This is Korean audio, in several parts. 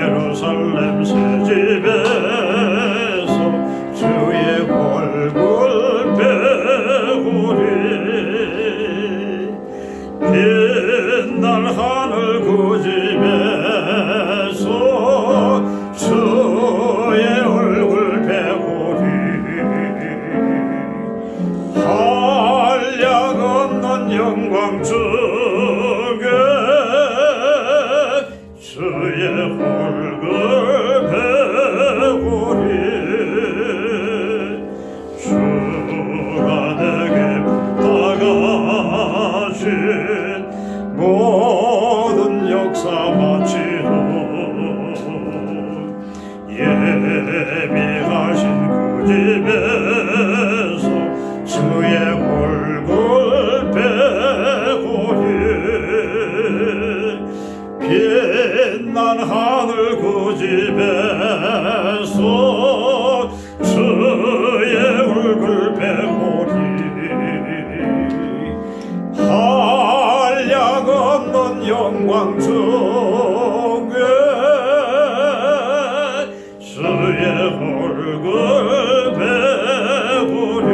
예루살렘 새집에서 주의 얼굴 배우리 빛날 하늘 그 집에서 주의 얼굴 배우리 한량 없는 영광 중에 주의 얼굴 배우리 주가 내게 부탁하신 모든 역사 마치고 예비하신 그 집에서 주의 얼굴 배우리 빛난 하늘 그 집에서 주의 얼굴 배우리 한량 없는 영광 중에 주의 얼굴 배우리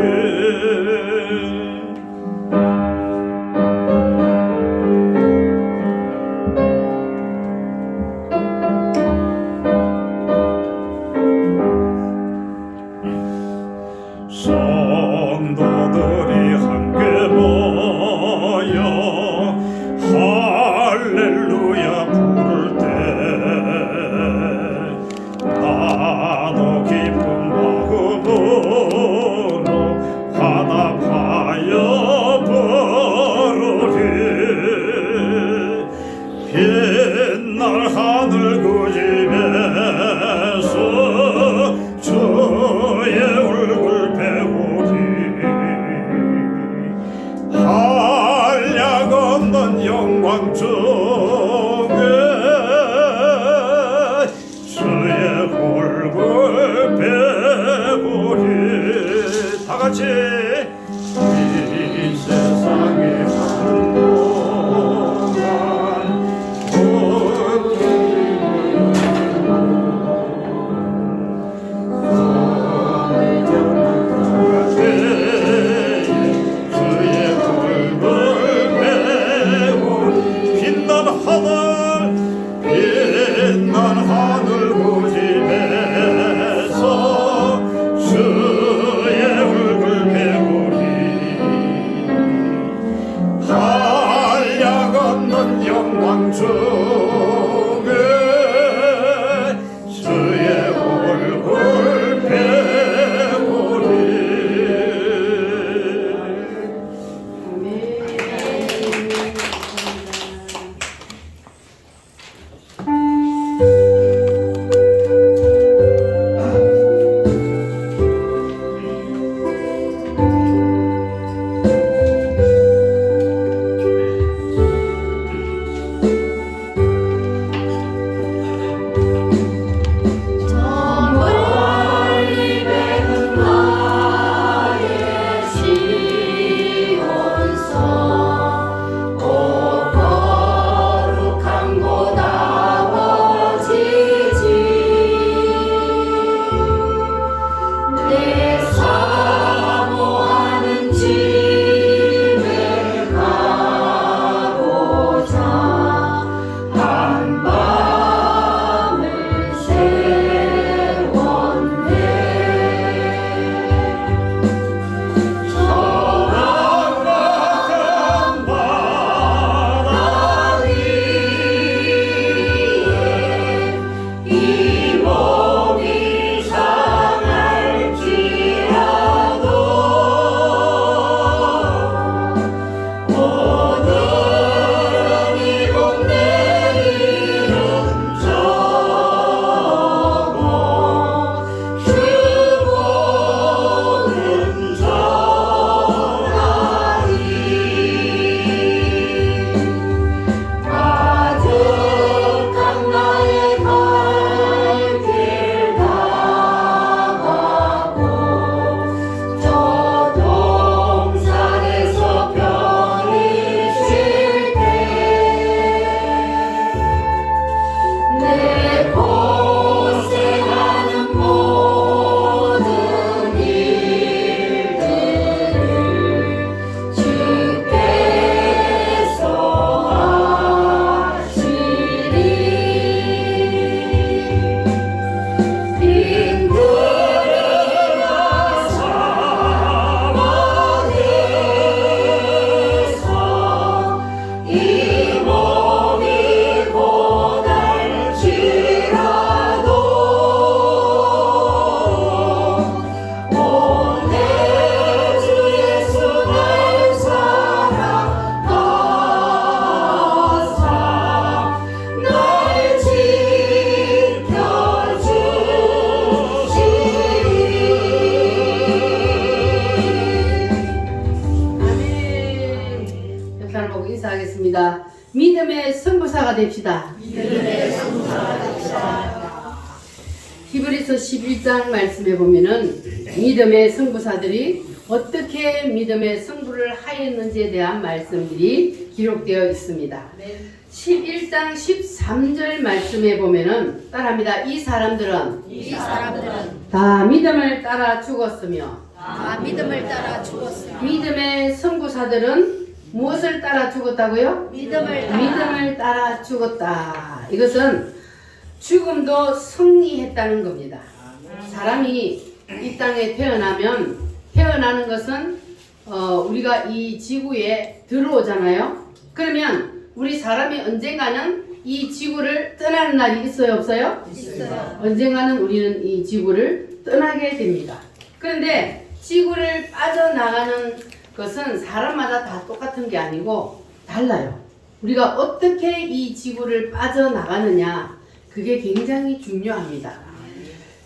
성도들이 함께 모여 할렐루야 부를 때 나도 기쁜 마음으로 화답하여 부르리 빛날 하늘 그 집에서 주의 얼굴 배우리 한량 없는 영광 중에 주의 얼굴 배우리 다같이 이 세상에 사는 동안 빛난 하늘 그 집에서 주의 얼굴 배우리 한량 없는 영광 중에 주의 얼굴 배우리 목사를 보고 인사하겠습니다. 믿음의 선구사가 됩시다. 히브리서 11장 말씀에 보면은 믿음의 선구사들이 어떻게 믿음의 승부를 하였는지에 대한 말씀들이 기록되어 있습니다. 11장 13절 말씀에 보면은 따라합니다. 이 사람들은 다 믿음을 따라 죽었으며 믿음의 선구사들은 무엇을 따라 죽었다고요? 믿음을 따라 죽었다. 이것은 죽음도 승리했다는 겁니다. 사람이 이 땅에 태어나는 것은 우리가 이 지구에 들어오잖아요. 그러면 우리 사람이 언젠가는 이 지구를 떠나는 날이 있어요, 없어요? 있어요. 언젠가는 우리는 이 지구를 떠나게 됩니다. 그런데 지구를 빠져나가는 것은 사람마다 다 똑같은 게 아니고 달라요. 우리가 어떻게 이 지구를 빠져나가느냐, 그게 굉장히 중요합니다.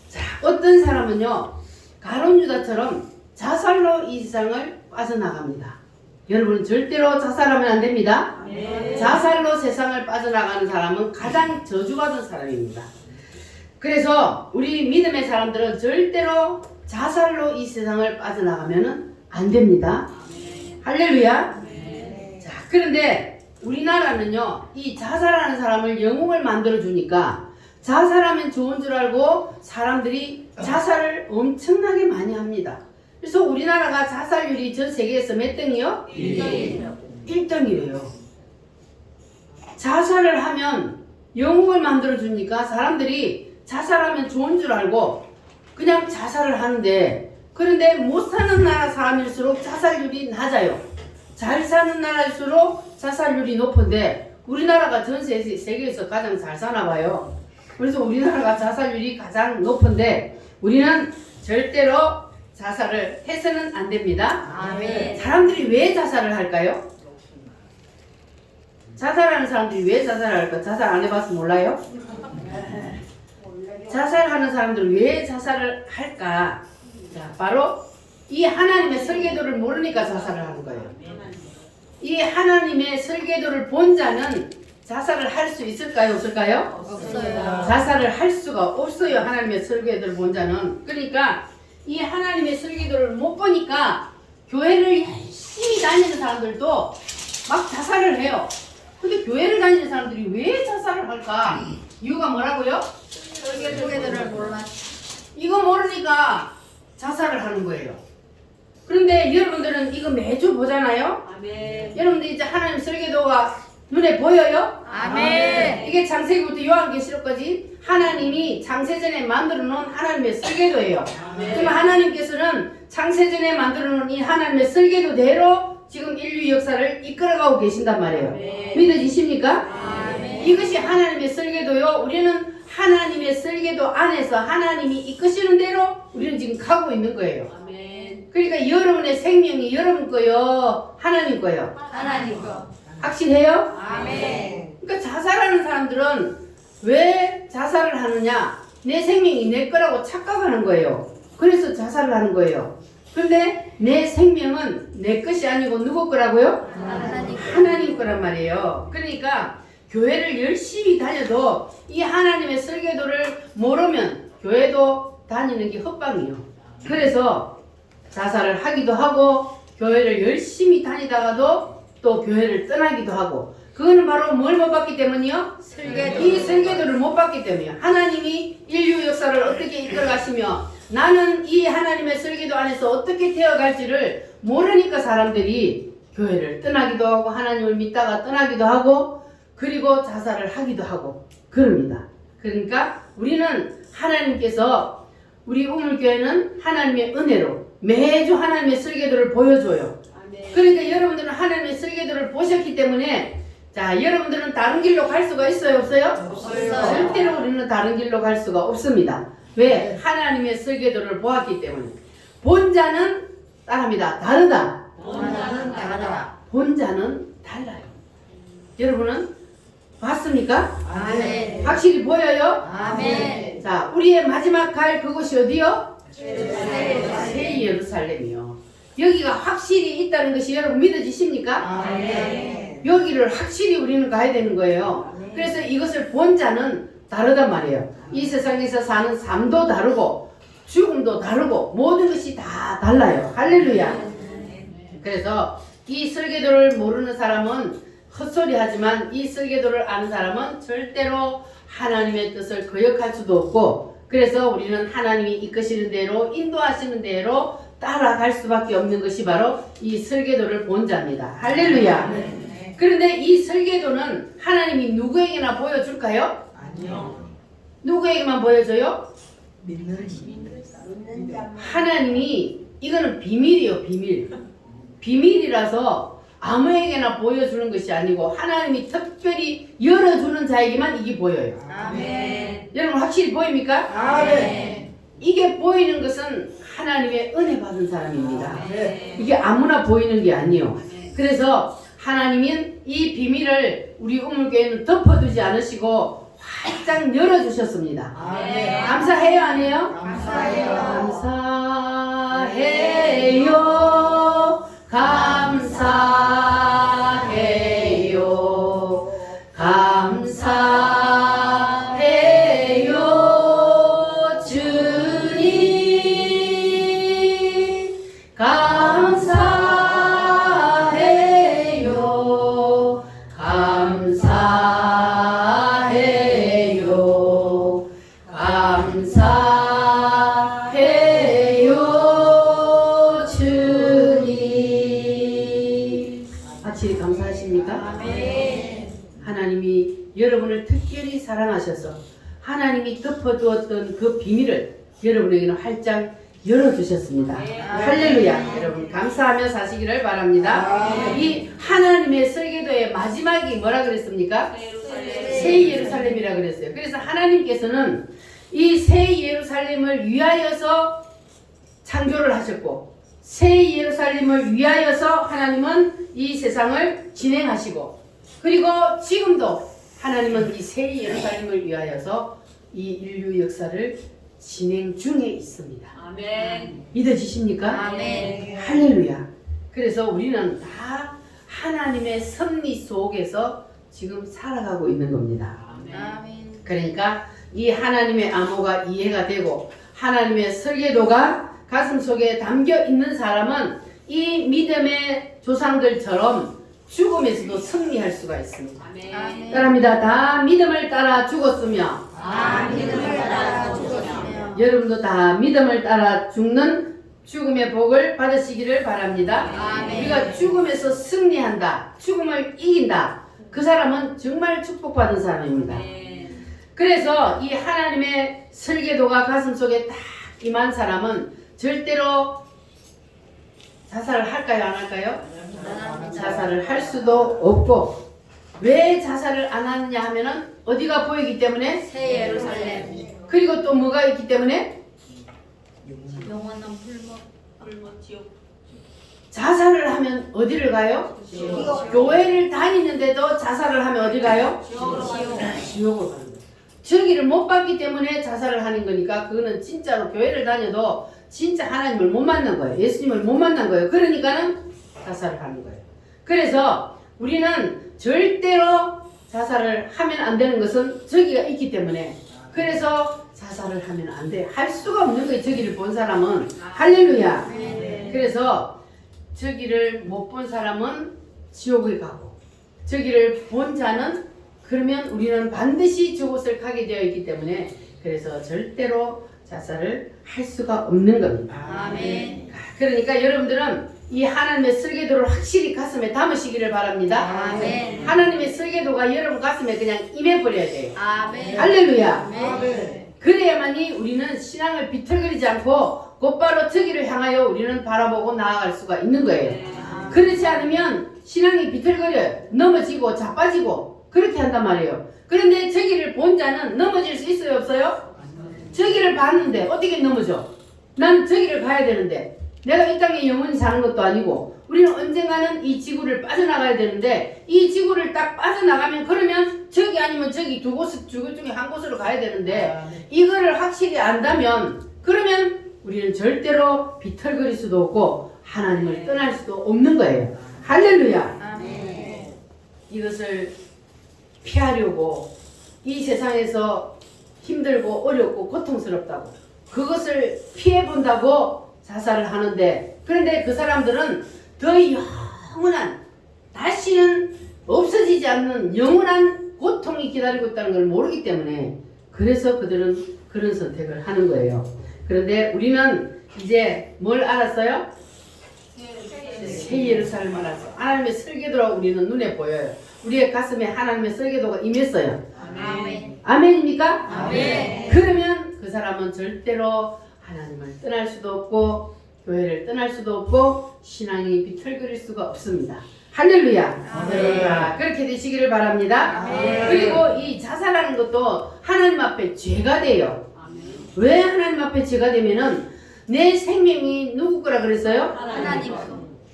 자, 어떤 사람은요, 가룟 유다처럼 자살로 이 세상을 빠져나갑니다. 여러분 절대로 자살하면 안 됩니다. 자살로 세상을 빠져나가는 사람은 가장 저주받은 사람입니다. 그래서 우리 믿음의 사람들은 절대로 자살로 이 세상을 빠져나가면 안 됩니다. 할렐루야. 자, 그런데 우리나라는요, 이 자살하는 사람을 영웅을 만들어 주니까 자살하면 좋은 줄 알고 사람들이 자살을 엄청나게 많이 합니다. 그래서 우리나라가 자살률이 전 세계에서 몇 등이요? 1등이에요. 자살을 하면 영웅을 만들어 주니까 사람들이 자살하면 좋은 줄 알고 그냥 자살을 하는데, 그런데 못 사는 나라 사람일수록 자살률이 낮아요. 잘 사는 나라일수록 자살률이 높은데 우리나라가 전 세계에서 가장 잘 사나 봐요. 그래서 우리나라가 자살률이 가장 높은데 우리는 절대로 자살을 해서는 안 됩니다. 아멘. 사람들이 왜 자살을 할까요? 자살하는 사람들이 왜 자살을 할까? 자살 안 해봐서 몰라요? 자살하는 사람들은 왜 자살을 할까? 자, 바로 이 하나님의 설계도를 모르니까 자살을 하는 거예요. 이 하나님의 설계도를 본 자는 자살을 할 수 있을까요? 없을까요? 없어요. 자살을 할 수가 없어요. 하나님의 설계도를 본 자는. 그러니까 이 하나님의 설계도를 못 보니까 교회를 열심히 다니는 사람들도 막 자살을 해요. 근데 교회를 다니는 사람들이 왜 자살을 할까? 이유가 뭐라고요? 설계도를 몰라. 이거 모르니까 자살을 하는 거예요. 그런데 여러분들은 이거 매주 보잖아요? 아멘. 여러분들 이제 하나님 설계도가 눈에 보여요? 아멘. 이게 창세기부터 요한계시록까지 하나님이 창세전에 만들어 놓은 하나님의 설계도예요. 그럼 하나님께서는 창세전에 만들어 놓은 이 하나님의 설계도대로 지금 인류 역사를 이끌어가고 계신단 말이에요. 믿어지십니까? 아멘. 이것이 하나님의 설계도요. 우리는 하나님의 설계도 안에서 하나님이 이끄시는 대로 우리는 지금 가고 있는 거예요. 아멘. 그러니까 여러분의 생명이 여러분 거요, 하나님 거요? 하나님 거. 확실해요? 아멘. 그러니까 자살하는 사람들은 왜 자살을 하느냐? 내 생명이 내 거라고 착각하는 거예요. 그래서 자살을 하는 거예요. 그런데 내 생명은 내 것이 아니고 누구 거라고요? 하나님 거란 말이에요. 그러니까 교회를 열심히 다녀도 이 하나님의 설계도를 모르면 교회도 다니는 게 헛방이에요. 그래서 자살을 하기도 하고 교회를 열심히 다니다가도 또 교회를 떠나기도 하고, 그거는 바로 뭘 못 봤기 때문이요? 설계도. 이 설계도를 못 봤기 때문이에요. 하나님이 인류 역사를 어떻게 이끌어가시며 나는 이 하나님의 설계도 안에서 어떻게 되어갈지를 모르니까 사람들이 교회를 떠나기도 하고 하나님을 믿다가 떠나기도 하고 그리고 자살을 하기도 하고 그럽니다. 그러니까 우리는 하나님께서 우리 우물교회는 하나님의 은혜로 매주 하나님의 설계도를 보여줘요. 그러니까 여러분들은 하나님의 설계도를 보셨기 때문에 자, 여러분들은 다른 길로 갈 수가 있어요? 없어요? 없어요. 절대로 우리는 다른 길로 갈 수가 없습니다. 왜? 하나님의 설계도를 보았기 때문에. 본 자는 따라합니다. 다르다. 본 자는 다르다. 본 자는 달라요. 여러분은 봤습니까? 아멘. 확실히 보여요? 아멘. 자, 우리의 마지막 갈 그곳이 어디요? 새 예루살렘이요. 여기가 확실히 있다는 것이 여러분 믿어지십니까? 아멘. 여기를 확실히 우리는 가야 되는 거예요. 그래서 이것을 본 자는 다르단 말이에요. 이 세상에서 사는 삶도 다르고 죽음도 다르고 모든 것이 다 달라요. 할렐루야. 그래서 이 설계도를 모르는 사람은 헛소리 하지만 이 설계도를 아는 사람은 절대로 하나님의 뜻을 거역할 수도 없고, 그래서 우리는 하나님이 이끄시는 대로 인도하시는 대로 따라갈 수밖에 없는 것이 바로 이 설계도를 본 자입니다. 할렐루야. 그런데 이 설계도는 하나님이 누구에게나 보여줄까요? 아니요. 누구에게만 보여줘요? 믿는 하나님이 이거는 비밀이에요. 비밀이라서 아무에게나 보여주는 것이 아니고 하나님이 특별히 열어주는 자에게만 이게 보여요. 아멘. 여러분 확실히 보입니까? 아멘. 이게 보이는 것은 하나님의 은혜 받은 사람입니다. 아멘. 이게 아무나 보이는 게 아니에요. 그래서 하나님은 이 비밀을 우리 우물교회는 덮어두지 않으시고 활짝 열어주셨습니다. 아멘. 감사해요, 안 해요? 감사해요. 감사해요. 감사해요. 주님. 감사해요. 감사해요. 감사해요. 주님. 확실히 감사하십니까? 아멘. 하나님이 여러분을 특별히 사랑하셔서 하나님이 덮어두었던 그 비밀을 여러분에게는 활짝 열어주셨습니다. 네. 할렐루야. 여러분 감사하며 사시기를 바랍니다. 이 하나님의 설계도의 마지막이 뭐라 그랬습니까? 새 예루살렘이라 그랬어요. 그래서 하나님께서는 이 새 예루살렘을 위하여서 창조를 하셨고, 새 예루살렘을 위하여서 하나님은 이 세상을 진행하시고, 그리고 지금도 하나님은 이 새 예루살렘을 위하여서 이 인류 역사를 진행 중에 있습니다. 아멘. 믿어지십니까? 아멘. 할렐루야. 그래서 우리는 다 하나님의 섭리 속에서 지금 살아가고 있는 겁니다. 아멘. 그러니까 이 하나님의 암호가 이해가 되고 하나님의 설계도가 가슴 속에 담겨 있는 사람은 이 믿음의 조상들처럼 죽음에서도 승리할 수가 있습니다. 아멘. 따라합니다. 다 믿음을 따라 죽었으며 믿음을 따라 죽었으며 여러분도 다 믿음을 따라 죽는 죽음의 복을 받으시기를 바랍니다. 아멘. 우리가 죽음에서 승리한다, 죽음을 이긴다, 그 사람은 정말 축복받은 사람입니다. 아멘. 그래서 이 하나님의 설계도가 가슴속에 딱 임한 사람은 절대로 자살을 할까요, 안 할까요? 자살을 할 수도 없고, 왜 자살을 안 하느냐 하면은 어디가 보이기 때문에, 새 예루살렘. 그리고 또 뭐가 있기 때문에, 영원한 불못 지옥. 자살을 하면 어디를 가요? 교회를 다니는데도 자살을 하면 어디 가요? 지옥으로 지옥을 가는 거예요. 저기를 못 받기 때문에 자살을 하는 거니까 그거는 진짜로 교회를 다녀도 진짜 하나님을 못 만난 거예요. 예수님을 못 만난 거예요. 그러니까는 자살을 하는 거예요. 그래서 우리는 절대로 자살을 하면 안 되는 것은 저기가 있기 때문에, 그래서 자살을 하면 안 돼. 할 수가 없는 거예요. 저기를 본 사람은. 할렐루야. 그래서 저기를 못 본 사람은 지옥을 가고, 저기를 본 자는, 그러면 우리는 반드시 저곳을 가게 되어 있기 때문에, 그래서 절대로 자살을 할 수가 없는 겁니다. 아멘. 그러니까 여러분들은 이 하나님의 설계도를 확실히 가슴에 담으시기를 바랍니다. 아멘. 하나님의 설계도가 여러분 가슴에 그냥 임해버려야 돼요. 아멘. 할렐루야. 아멘. 그래야만이 우리는 신앙을 비틀거리지 않고 곧바로 저기를 향하여 우리는 바라보고 나아갈 수가 있는 거예요. 그렇지 않으면 신앙이 비틀거려요. 넘어지고 자빠지고 그렇게 한단 말이에요. 그런데 저기를 본 자는 넘어질 수 있어요, 없어요? 저기를 봤는데 어떻게 넘어져? 난 저기를 가야 되는데, 내가 이 땅에 영원히 사는 것도 아니고, 우리는 언젠가는 이 지구를 빠져나가야 되는데, 이 지구를 딱 빠져나가면, 그러면 저기 아니면 저기 두 곳 중에 한 곳으로 가야 되는데, 이거를 확실히 안다면, 그러면 우리는 절대로 비틀거릴 수도 없고 하나님을 떠날 수도 없는 거예요. 할렐루야. 아멘. 이것을 피하려고 이 세상에서 힘들고 어렵고 고통스럽다고 그것을 피해본다고 자살을 하는데, 그런데 그 사람들은 더 영원한 다시는 없어지지 않는 영원한 고통이 기다리고 있다는 걸 모르기 때문에 그래서 그들은 그런 선택을 하는 거예요. 그런데 우리는 이제 뭘 알았어요? 새 예루살렘을 알았어. 하나님의 설계도라고 우리는 눈에 보여요. 우리의 가슴에 하나님의 설계도가 임했어요. 아멘. 아멘입니까? 아멘. 그러면 그 사람은 절대로 하나님을 떠날 수도 없고 교회를 떠날 수도 없고 신앙이 비틀거릴 수가 없습니다. 할렐루야. 아멘. 그렇게 되시기를 바랍니다. 아멘. 그리고 이 자살하는 것도 하나님 앞에 죄가 돼요. 왜 하나님 앞에 죄가 되면은 내 생명이 누구 거라 그랬어요? 하나님.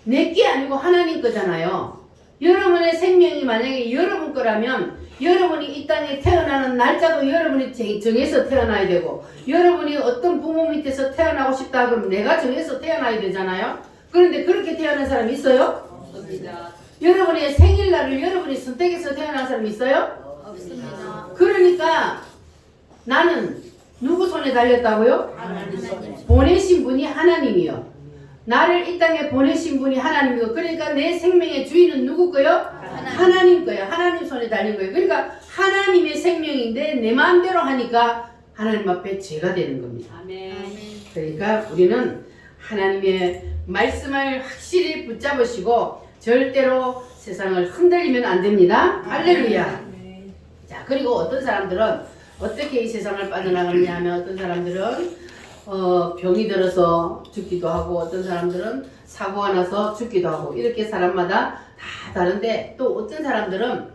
내게 아니고 하나님 거잖아요. 여러분의 생명이 만약에 여러분 거라면 여러분이 이 땅에 태어나는 날짜도 여러분이 정해서 태어나야 되고, 여러분이 어떤 부모 밑에서 태어나고 싶다 그러면 내가 정해서 태어나야 되잖아요. 그런데 그렇게 태어난 사람이 있어요? 없습니다. 여러분의 생일날을 여러분이 선택해서 태어난 사람이 있어요? 없습니다. 그러니까 나는 누구 손에 달렸다고요? 하나님. 보내신 분이 하나님이요. 나를 이 땅에 보내신 분이 하나님이고, 그러니까 내 생명의 주인은 누구 거요? 하나님 거예요. 하나님 손에 달린 거예요. 그러니까 하나님의 생명인데 내 마음대로 하니까 하나님 앞에 죄가 되는 겁니다. 아멘. 그러니까 우리는 하나님의 말씀을 확실히 붙잡으시고 절대로 세상을 흔들리면 안 됩니다. 할렐루야. 자, 그리고 어떤 사람들은 어떻게 이 세상을 빠져나가느냐 하면, 어떤 사람들은 병이 들어서 죽기도 하고, 어떤 사람들은 사고가 나서 죽기도 하고, 이렇게 사람마다 다 다른데, 또 어떤 사람들은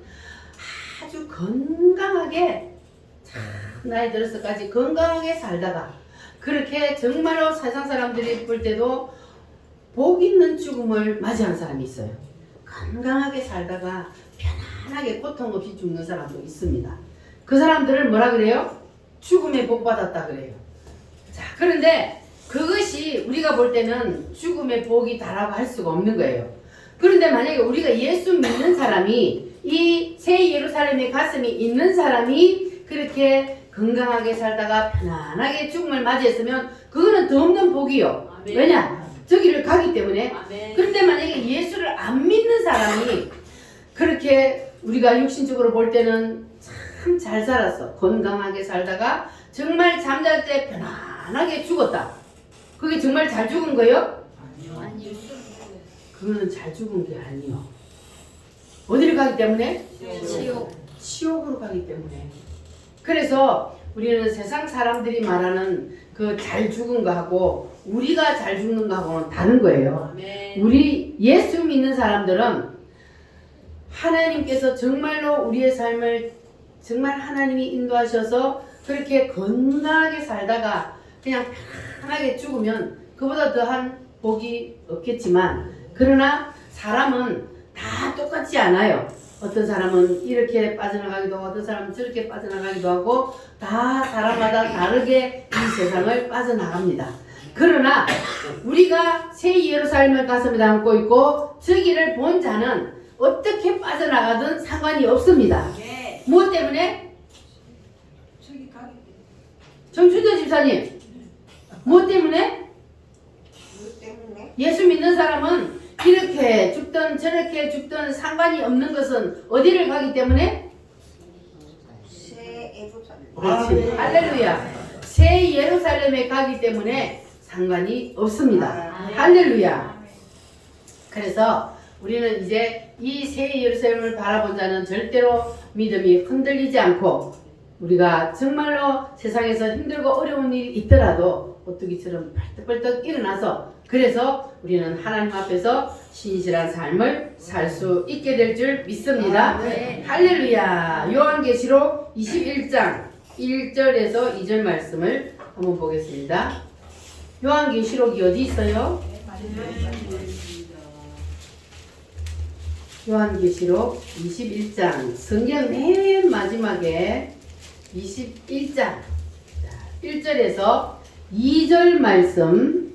아주 건강하게 참 나이 들어서까지 건강하게 살다가 그렇게 정말로 세상 사람들이 볼 때도 복 있는 죽음을 맞이한 사람이 있어요. 건강하게 살다가 편안하게 고통 없이 죽는 사람도 있습니다. 그 사람들을 뭐라 그래요? 죽음에 복 받았다 그래요. 자, 그런데 그것이 우리가 볼 때는 죽음의 복이 다라고 할 수가 없는 거예요. 그런데 만약에 우리가 예수 믿는 사람이, 이 새 예루살렘의 가슴이 있는 사람이 그렇게 건강하게 살다가 편안하게 죽음을 맞이했으면 그거는 더 없는 복이요. 아멘. 왜냐? 저기를 가기 때문에. 아멘. 그런데 만약에 예수를 안 믿는 사람이 그렇게 우리가 육신적으로 볼 때는 참 잘 살았어. 건강하게 살다가 정말 잠잘 때 편안하게 죽었다. 그게 정말 잘 죽은 거예요? 아니요. 그거는 잘 죽은 게 아니요. 어디를 가기 때문에? 지옥. 지옥으로 가기 때문에. 그래서 우리는 세상 사람들이 말하는 그 잘 죽은 거하고 우리가 잘 죽는 거하고는 다른 거예요. 아멘. 우리 예수 믿는 사람들은 하나님께서 정말로 우리의 삶을 정말 하나님이 인도하셔서 그렇게 건강하게 살다가 그냥 편하게 죽으면 그보다 더한 복이 없겠지만, 그러나 사람은 다 똑같지 않아요. 어떤 사람은 이렇게 빠져나가기도 하고 어떤 사람은 저렇게 빠져나가기도 하고, 다 사람마다 다르게 이 세상을 빠져나갑니다. 그러나 우리가 새 예루살렘을 가슴에 담고 있고 저기를 본 자는 어떻게 빠져나가든 상관이 없습니다. 무엇 때문에? 정춘자 집사님, 무엇 때문에? 예수 믿는 사람은 이렇게 죽든 저렇게 죽든 상관이 없는 것은 어디를 가기 때문에? 그렇지. 할렐루야. 새 예루살렘에 가기 때문에 상관이 없습니다. 할렐루야. 그래서 우리는 이제 이 새 예루살렘을 바라본 자는 절대로 믿음이 흔들리지 않고, 우리가 정말로 세상에서 힘들고 어려운 일이 있더라도 오뚜기처럼 벌떡벌떡 일어나서, 그래서 우리는 하나님 앞에서 신실한 삶을 살 수 있게 될 줄 믿습니다. 할렐루야. 요한계시록 21장 1절에서 2절 말씀을 한번 보겠습니다. 요한계시록이 어디 있어요? 요한계시록 21장, 성경 맨 마지막에 21장 1절에서 2절 말씀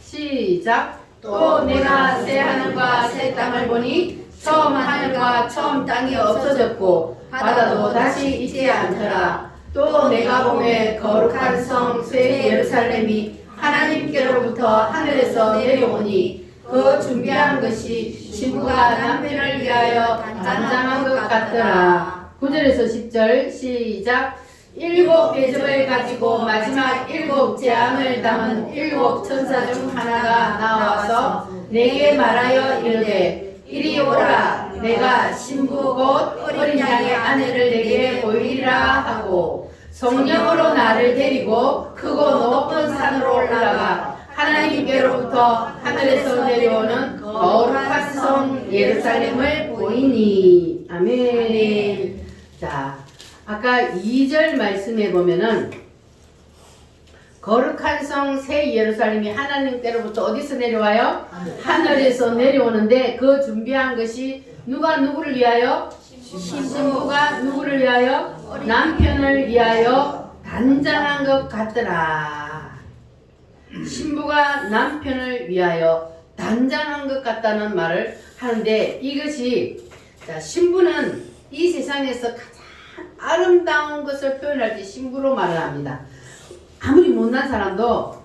시작. 또 내가 새 하늘과 새 땅을 보니 처음 하늘과 처음 땅이 없어졌고 바다도 다시 있지 않더라. 또 내가 보매 거룩한 성 새 예루살렘이 하나님께로부터 하늘에서 내려오니 그 준비한 것이 신부가 남편을 위하여 단장한 것 같더라. 9절에서 10절 시작. 7 대접을 가지고 마지막 7 재앙을 담은 7 천사 중 하나가 나와서 내게 말하여 이르되 이리 오라. 내가 신부 곧 어린 양의 아내를 내게 보이리라 하고 성령으로 나를 데리고 크고 높은 산으로 올라가 하나님께로부터 하늘에서 내려오는 거룩한 성 예루살렘을 보이니. 아멘. 자, 아까 2절 말씀에 보면은 거룩한 성 새 예루살렘이 하나님께로부터 어디서 내려와요? 하늘에서 내려오는데 그 준비한 것이 누가 누구를 위하여? 신부가 누구를 위하여? 남편을 위하여 단장한 것 같더라. 신부가 남편을 위하여 단장한 것 같다는 말을 하는데 이것이 자, 신부는 이 세상에서 가장 아름다운 것을 표현할 때 신부로 말을 합니다. 아무리 못난 사람도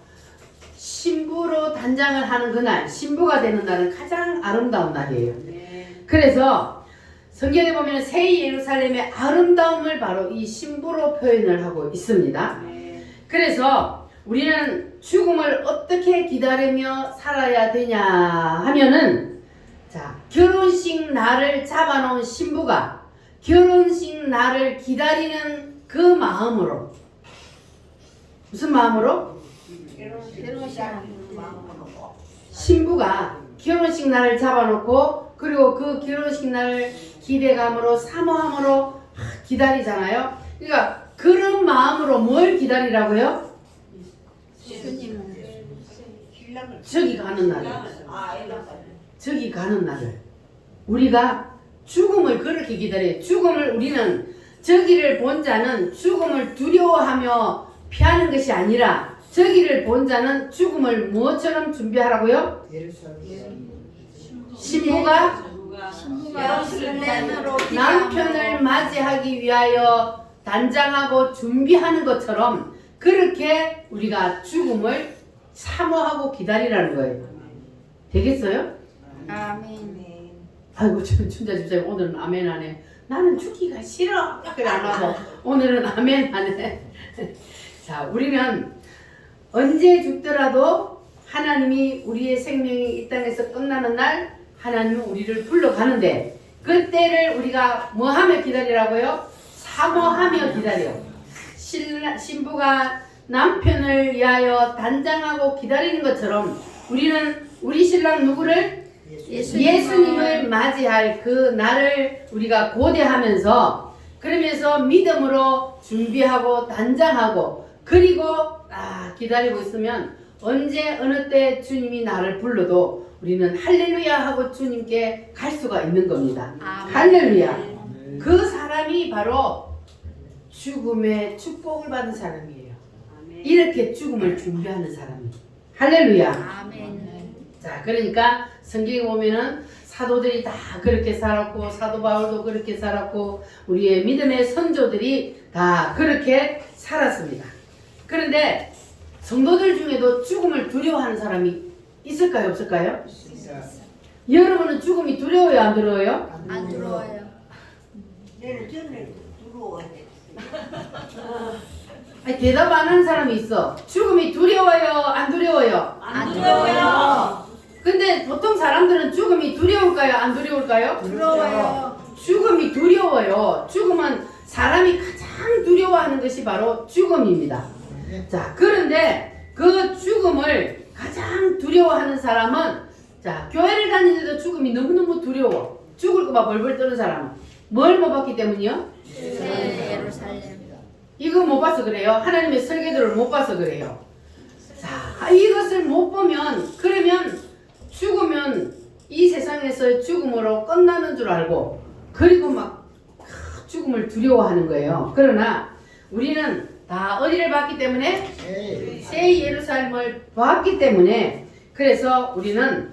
신부로 단장을 하는 그날, 신부가 되는 날은 가장 아름다운 날이에요. 그래서 성경에 보면 새 예루살렘의 아름다움을 바로 이 신부로 표현을 하고 있습니다. 그래서 우리는 죽음을 어떻게 기다리며 살아야 되냐 하면은 자, 결혼식 날을 잡아놓은 신부가 결혼식 날을 기다리는 그 마음으로 무슨 마음으로? 신부가 결혼식 날을 잡아놓고 그리고 그 결혼식 날을 기대감으로 사모함으로 기다리잖아요. 그러니까 그런 마음으로 뭘 기다리라고요? 저기 가는 날을. 저기 가는 날을. 우리가 죽음을 그렇게 기다려요. 죽음을 우리는 저기를 본 자는 죽음을 두려워하며 피하는 것이 아니라 저기를 본 자는 죽음을 무엇처럼 준비하라고요? 신부가 남편을 맞이하기 위하여 단장하고 준비하는 것처럼 그렇게 우리가 죽음을 사모하고 기다리라는 거예요. 되겠어요? 아멘. 아이고 춘자 집사님 오늘은 아멘 하네. 나는 죽기가 싫어. 그래 안 하고 오늘은 아멘 하네. 자, 우리는 언제 죽더라도 하나님이 우리의 생명이 이 땅에서 끝나는 날 하나님은 우리를 불러가는데 그때를 우리가 뭐하며 기다리라고요? 사모하며 기다려. 신부가 남편을 위하여 단장하고 기다리는 것처럼 우리는 우리 신랑 누구를? 예수님을 맞이할 그 날을 우리가 고대하면서 그러면서 믿음으로 준비하고 단장하고 그리고 기다리고 있으면 언제 어느 때 주님이 나를 불러도 우리는 할렐루야 하고 주님께 갈 수가 있는 겁니다. 아멘. 할렐루야. 그 사람이 바로 죽음의 축복을 받은 사람이에요. 이렇게 죽음을 준비하는 사람이. 할렐루야. 아멘. 자, 그러니까 성경에 보면은 사도들이 다 그렇게 살았고 사도 바울도 그렇게 살았고 우리의 믿음의 선조들이 다 그렇게 살았습니다. 그런데 성도들 중에도 죽음을 두려워하는 사람이 있을까요? 없을까요? 여러분은 죽음이 두려워요? 안 두려워요? 안 들어와요. 내일 전에 들어와야 돼. 아니, 대답 안 하는 사람이 있어. 죽음이 두려워요? 안 두려워요? 안 들어와요. 근데 보통 사람들은 죽음이 두려울까요? 안 두려울까요? 들어와요. 죽음이 두려워요. 죽음은 사람이 가장 두려워하는 것이 바로 죽음입니다. 자, 그런데 그 죽음을 가장 두려워하는 사람은 자, 교회를 다니는데도 죽음이 너무너무 두려워. 죽을까봐 벌벌 떠는 사람은 뭘 못 봤기 때문이요? 새 예루살렘. 이거 못 봐서 그래요. 하나님의 설계도를 못 봐서 그래요. 자, 이것을 못 보면 그러면 죽으면 이 세상에서 죽음으로 끝나는 줄 알고 그리고 막 죽음을 두려워하는 거예요. 그러나 우리는 다 어디를 봤기 때문에 새 예루살렘을 봤기 때문에 그래서 우리는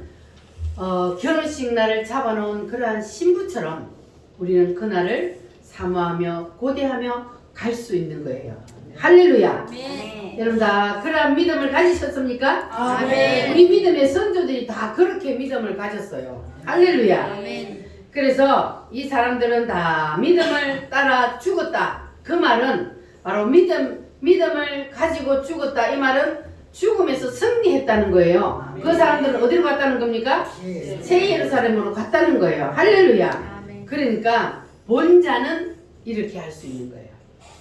결혼식 날을 잡아놓은 그러한 신부처럼 우리는 그날을 사모하며 고대하며 갈 수 있는 거예요. 할렐루야. 아멘. 여러분 다 그러한 믿음을 가지셨습니까? 아멘. 우리 믿음의 선조들이 다 그렇게 믿음을 가졌어요. 할렐루야. 아멘. 그래서 이 사람들은 다 믿음을 따라 죽었다. 그 말은 바로 믿음을 가지고 죽었다. 이 말은 죽음에서 승리했다는 거예요. 그 사람들은 어디로 갔다는 겁니까? 새 예루살렘으로 갔다는 거예요. 할렐루야. 아멘. 그러니까 본자는 이렇게 할 수 있는 거예요.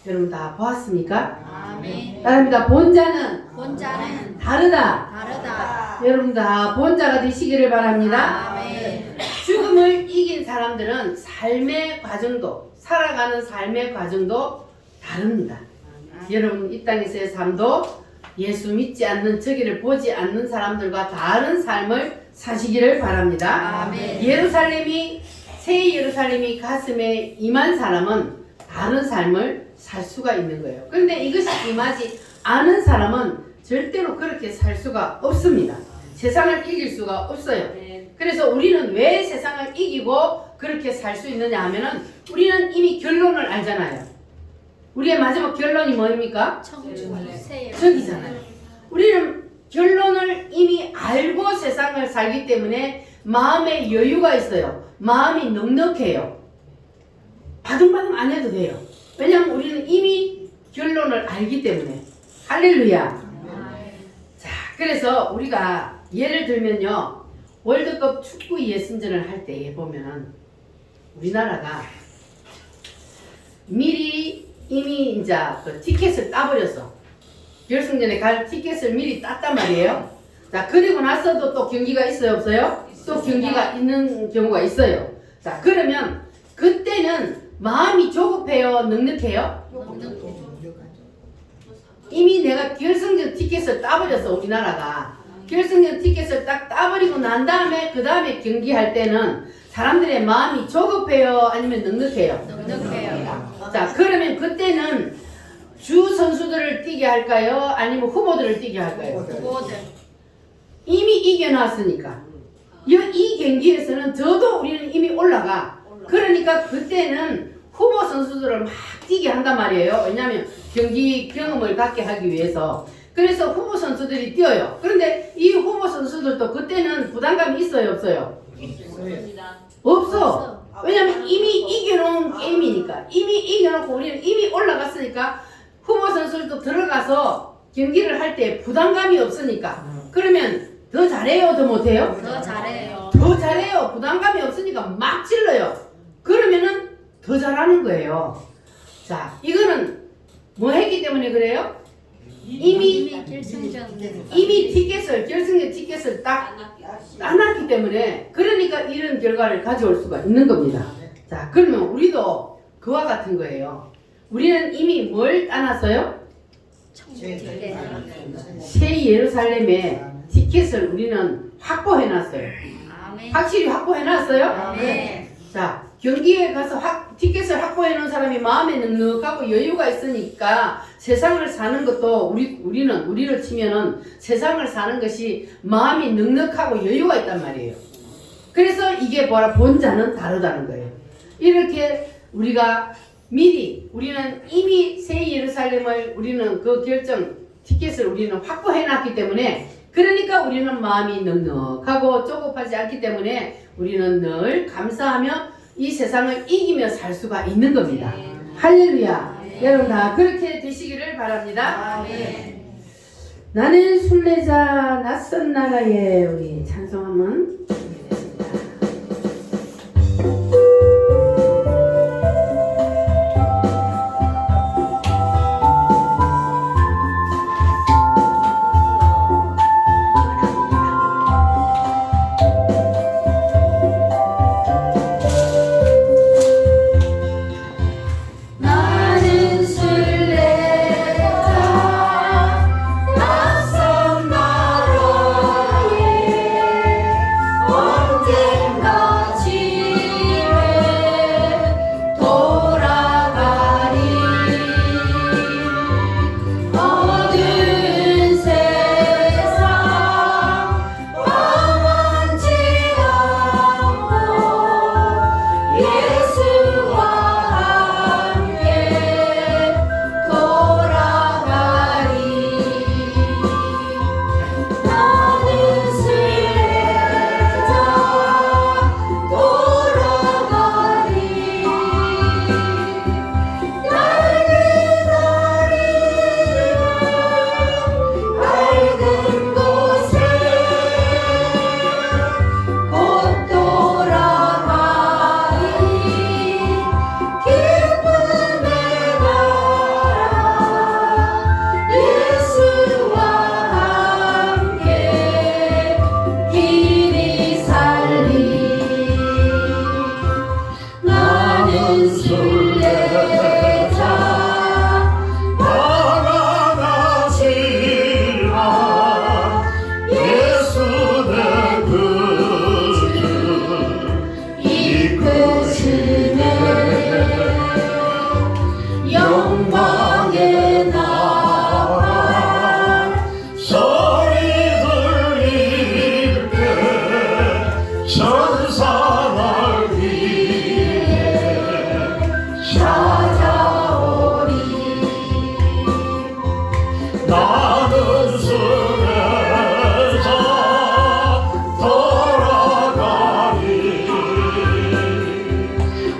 여러분 다 보았습니까? 아멘. 따릅니다. 본자는 본자는 다르다. 다르다. 여러분 다 본자가 되시기를 바랍니다. 아멘. 죽음을 이긴 사람들은 삶의 과정도, 살아가는 삶의 과정도 다릅니다. 여러분 이 땅에서의 삶도 예수 믿지 않는, 저기를 보지 않는 사람들과 다른 삶을 사시기를 바랍니다. 아멘. 새 예루살렘이 가슴에 임한 사람은 다른 삶을 살 수가 있는 거예요. 그런데 이것이 임하지 않은 사람은 절대로 그렇게 살 수가 없습니다. 세상을 이길 수가 없어요. 그래서 우리는 왜 세상을 이기고 그렇게 살 수 있느냐 하면은 우리는 이미 결론을 알잖아요. 우리의 마지막 결론이 뭡니까? 새 저기잖아요. 우리는 결론을 이미 알고 세상을 살기 때문에 마음에 여유가 있어요. 마음이 넉넉해요. 바둥바둥 안 해도 돼요. 왜냐하면 우리는 이미 결론을 알기 때문에. 할렐루야. 자, 그래서 우리가 예를 들면요, 월드컵 축구 예선전을 할 때에 보면은 우리나라가 미리 이미 이제 그 티켓을 따버렸어. 결승전에 갈 티켓을 미리 땄단 말이에요. 자, 그리고 나서도 또 경기가 있어요, 없어요? 또 경기가 있는 경우가 있어요. 자, 그러면 그때는 마음이 조급해요, 넉넉해요? 이미 내가 결승전 티켓을 따버렸어, 우리나라가. 결승전 티켓을 딱 따버리고 난 다음에 그 다음에 경기할 때는 사람들의 마음이 조급해요, 아니면 넉넉해요? 넉넉해요. 자, 그러면 그때는 주 선수들을 뛰게 할까요? 아니면 후보들을 뛰게 할까요? 후보들. 이미 이겨놨으니까. 이 경기에서는 저도 우리는 이미 올라가. 그러니까 그때는 후보 선수들을 막 뛰게 한단 말이에요. 왜냐하면 경기 경험을 갖게 하기 위해서. 그래서 후보 선수들이 뛰어요. 그런데 이 후보 선수들도 그때는 부담감이 있어요, 없어요? 없어. 왜냐면 이미 이겨놓은 게임이니까. 이미 이겨놓고 우리는 이미 올라갔으니까 후보 선수들도 들어가서 경기를 할 때 부담감이 없으니까. 그러면 더 잘해요, 더 못해요? 더 잘해요. 더 잘해요. 부담감이 없으니까 막 질러요. 그러면은 더 잘하는 거예요. 자, 이거는 뭐 했기 때문에 그래요? 이미 결승전. 결승전 티켓을 딱 따놨기 때문에, 그러니까 이런 결과를 가져올 수가 있는 겁니다. 자, 그러면 우리도 그와 같은 거예요. 우리는 이미 뭘 따놨어요? 새 예루살렘의 티켓을 우리는 확보해놨어요. 아멘. 확실히 확보해놨어요? 아멘. 자, 경기에 가서 티켓을 확보해놓은 사람이 마음에 넉넉하고 여유가 있으니까 세상을 사는 것도 우리를 치면은 세상을 사는 것이 마음이 넉넉하고 여유가 있단 말이에요. 그래서 이게 뭐라, 본자는 다르다는 거예요. 이렇게 우리가 우리는 이미 새 예루살렘을 우리는 그 티켓을 우리는 확보해놨기 때문에, 그러니까 우리는 마음이 넉넉하고 조급하지 않기 때문에 우리는 늘 감사하며 이 세상을 이기며 살 수가 있는 겁니다. 할렐루야. 여러분 다 그렇게 되시기를 바랍니다. 나는 순례자 낯선 나라에, 우리 찬송하면 나는 순례자 낯선 나라에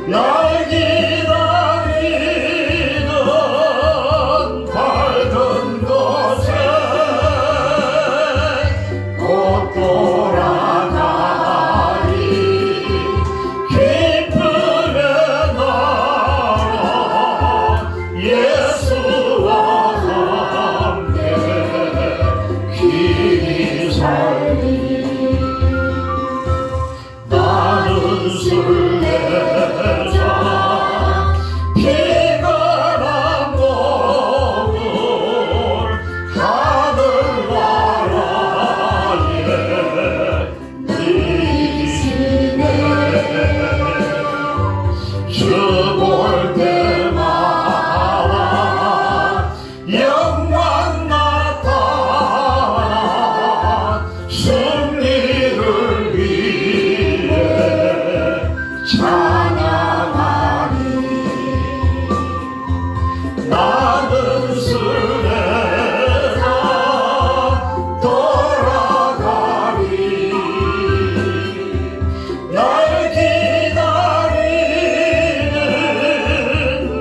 날 기다리는 밝은 곳에 곧 돌아가리 기쁨의 나라 예수와 함께 길이 살리 나는 순례자 피가 난 몸을 하늘 나라에 이시네 주볼 때마다 영광 나타나 승리를 위해 찬양하리 나는 순례자 돌아가리 날 기다리는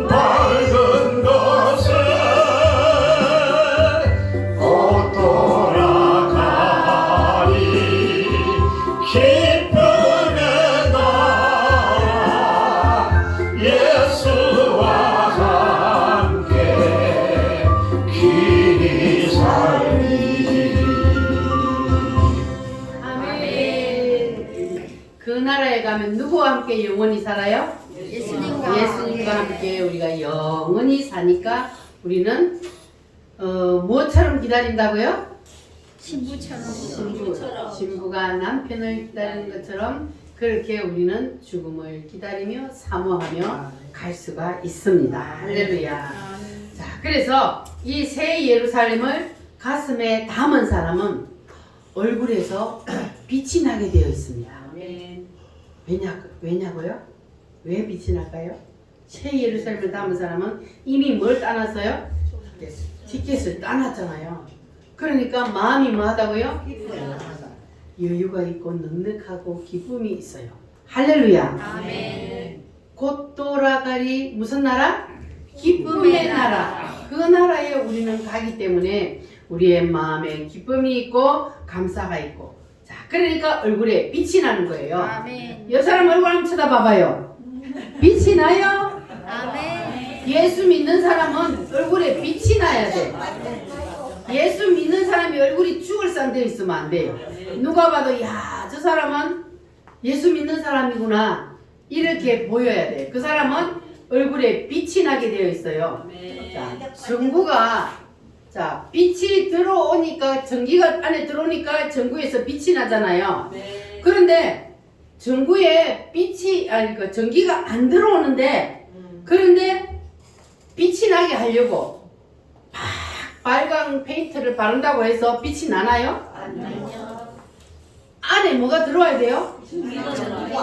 밝은 곳에 곧 돌아가리 기쁨의 나라 예수와 함께 길이 살리 아멘. 그 나라에 가면 누구와 함께 영원히 살아요? 예수님과 예수님과 함께 우리가 영원히 사니까 우리는 무엇처럼 기다린다고요? 신부처럼 신부가 남편을 기다리는 것처럼 그렇게 우리는 죽음을 기다리며 사모하며 갈 수가 있습니다. 할렐루야. 자, 그래서 이 새 예루살렘을 가슴에 담은 사람은 얼굴에서 빛이 나게 되어 있습니다. 왜냐고요? 왜 빛이 날까요? 새 예루살렘을 담은 사람은 이미 뭘 따놨어요? 티켓을 따놨잖아요. 그러니까 마음이 뭐하다고요? 여유가 있고 넉넉하고 기쁨이 있어요. 할렐루야. 아멘. 곧 돌아가리 무슨 나라? 기쁨의 나라. 그 나라에 우리는 가기 때문에 우리의 마음에 기쁨이 있고 감사가 있고, 자, 그러니까 얼굴에 빛이 나는 거예요. 아멘. 이 사람 얼굴 한번 쳐다봐봐요. 빛이 나요? 아멘. 예수 믿는 사람은 얼굴에 빛이 나야 돼. 예수 믿는 사람이 얼굴이 죽을 상태에 있으면 안 돼요. 누가 봐도 야, 저 사람은 예수 믿는 사람이구나 이렇게 보여야 돼. 그 사람은 얼굴에 빛이 나게 되어 있어요. 자, 전구가, 자, 빛이 들어오니까, 전기가 안에 들어오니까 전구에서 빛이 나잖아요. 그런데 전구에 빛이, 그 전기가 안 들어오는데, 그런데 빛이 나게 하려고 빨강 페인트를 바른다고 해서 빛이 나나요? 안에 뭐가 들어와야 돼요?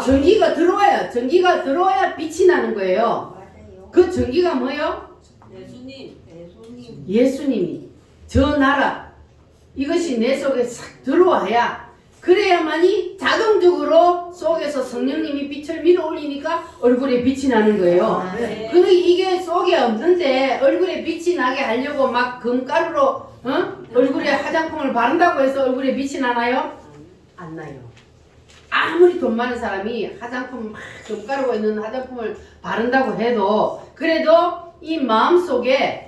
전기가 들어와야, 전기가 들어와야 빛이 나는 거예요. 그 전기가 뭐예요? 예수님이, 저 나라, 이것이 내 속에 싹 들어와야, 그래야만이 자동적으로 속에서 성령님이 빛을 밀어 올리니까 얼굴에 빛이 나는 거예요. 근데 이게 속에 없는데 얼굴에 빛이 나게 하려고 막 금가루로 얼굴에 화장품을 바른다고 해서 얼굴에 빛이 나나요? 안 나요. 아무리 돈 많은 사람이 화장품 막 금가루가 있는 화장품을 바른다고 해도, 그래도 이 마음속에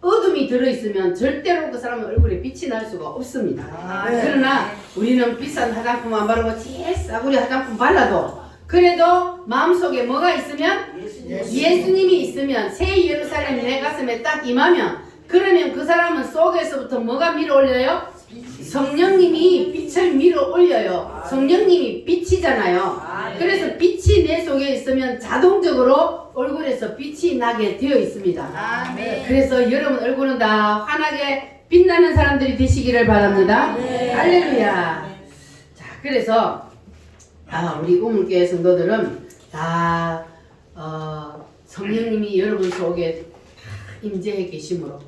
어둠이 들어있으면 절대로 그 사람의 얼굴에 빛이 날 수가 없습니다. 그러나 우리는 비싼 화장품 안 바르고 제일 싸구려 화장품 발라도, 그래도 마음속에 뭐가 있으면, 예수님이 있으면, 새 예루살렘이 내 가슴에 딱 임하면, 그러면 그 사람은 속에서부터 뭐가 밀어 올려요? 성령님이 빛을 밀어 올려요. 성령님이 빛이잖아요. 그래서 빛이 내 속에 있으면 자동적으로 얼굴에서 빛이 나게 되어 있습니다. 아멘. 그래서 여러분 얼굴은 다 환하게 빛나는 사람들이 되시기를 바랍니다. 할렐루야. 자, 그래서 우리 우물교회 성도들은 다 성령님이 여러분 속에 임재해 계심으로,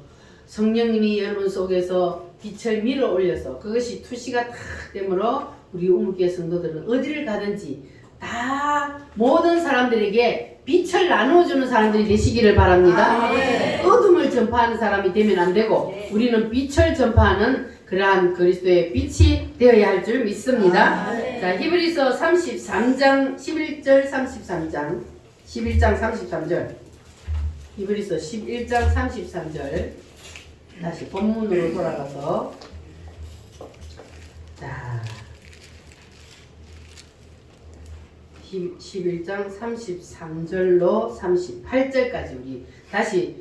성령님이 여러분 속에서 빛을 밀어 올려서 그것이 투시가 탁 되므로 우리 우물교회 성도들은 어디를 가든지 다 모든 사람들에게 빛을 나누어주는 사람들이 되시기를 바랍니다. 어둠을 전파하는 사람이 되면 안 되고 우리는 빛을 전파하는 그러한 그리스도의 빛이 되어야 할 줄 믿습니다. 자, 히브리서 33장 11절 33장 11장 33절 히브리서 11장 33절 다시 본문으로 돌아가서 자 11장 33절로 38절까지 우리 다시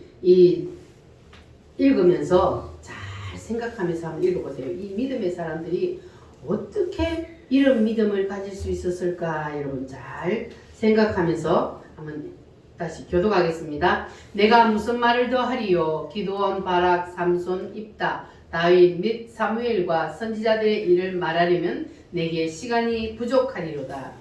읽으면서 잘 생각하면서 한번 읽어보세요. 이 믿음의 사람들이 어떻게 이런 믿음을 가질 수 있었을까 여러분 잘 생각하면서 한번 다시 교독하겠습니다. 내가 무슨 말을 더 하리요? 기드온, 바락, 삼손, 입다, 다윗 및 사무엘과 선지자들의 일을 말하려면 내게 시간이 부족하리로다.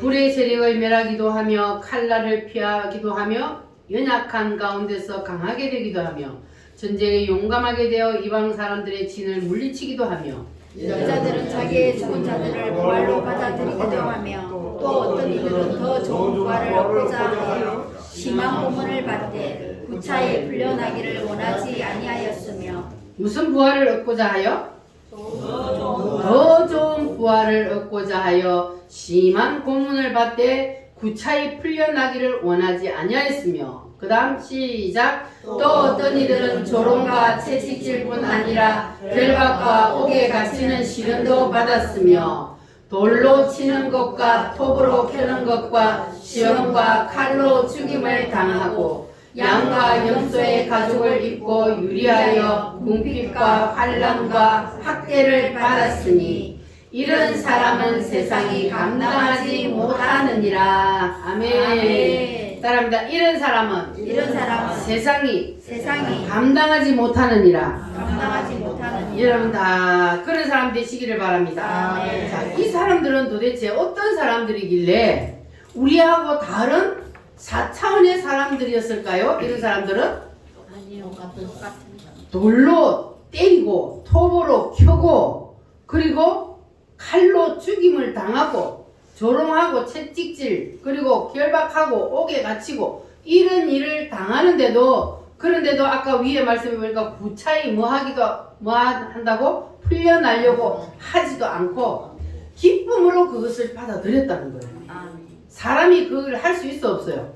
불의 세력을 멸하기도 하며 칼날을 피하기도 하며 연약한 가운데서 강하게 되기도 하며 전쟁에 용감하게 되어 이방 사람들의 진을 물리치기도 하며 여자들은 자기의 죽은 자들을 부활로 받아들이기도 하며 또 어떤 이들은 더 좋은 부활을 얻고자 하여 심한 고문을 받되 구차히 풀려나기를 원하지 아니하였으며 무슨 부활을 얻고자 하여? 더 좋은 부활을 얻고자 하여 심한 고문을 받되 구차히 풀려나기를 원하지 아니하였으며 그 다음 시작 또 어떤 이들은 조롱과 채찍질뿐 아니라 결박과 옥에 갇히는 시련도 받았으며 돌로 치는 것과 톱으로 켜는 것과 시험과 칼로 죽임을 당하고 양과 염소의 가죽을 입고 유리하여 궁핍과 환난과 학대를 받았으니 이런 사람은 세상이 감당하지 못하느니라. 아멘. 따라합니다. 이런 사람은 세상이 감당하지 못하느니라. 여러분 다 그런 사람 되시기를 바랍니다. 자, 이 사람들은 도대체 어떤 사람들이길래 우리하고 다른 4차원의 사람들이었을까요? 이런 사람들은 아니요 똑같은 돌로 때리고 톱으로 켜고 그리고 칼로 죽임을 당하고 조롱하고 채찍질 그리고 결박하고 옥에 갇히고 이런 일을 당하는데도 그런데도 아까 위에 말씀해 보니까 구차히 뭐 한다고 풀려나려고 하지도 않고 기쁨으로 그것을 받아들였다는 거예요. 사람이 그 일을 할 수 있어 없어요?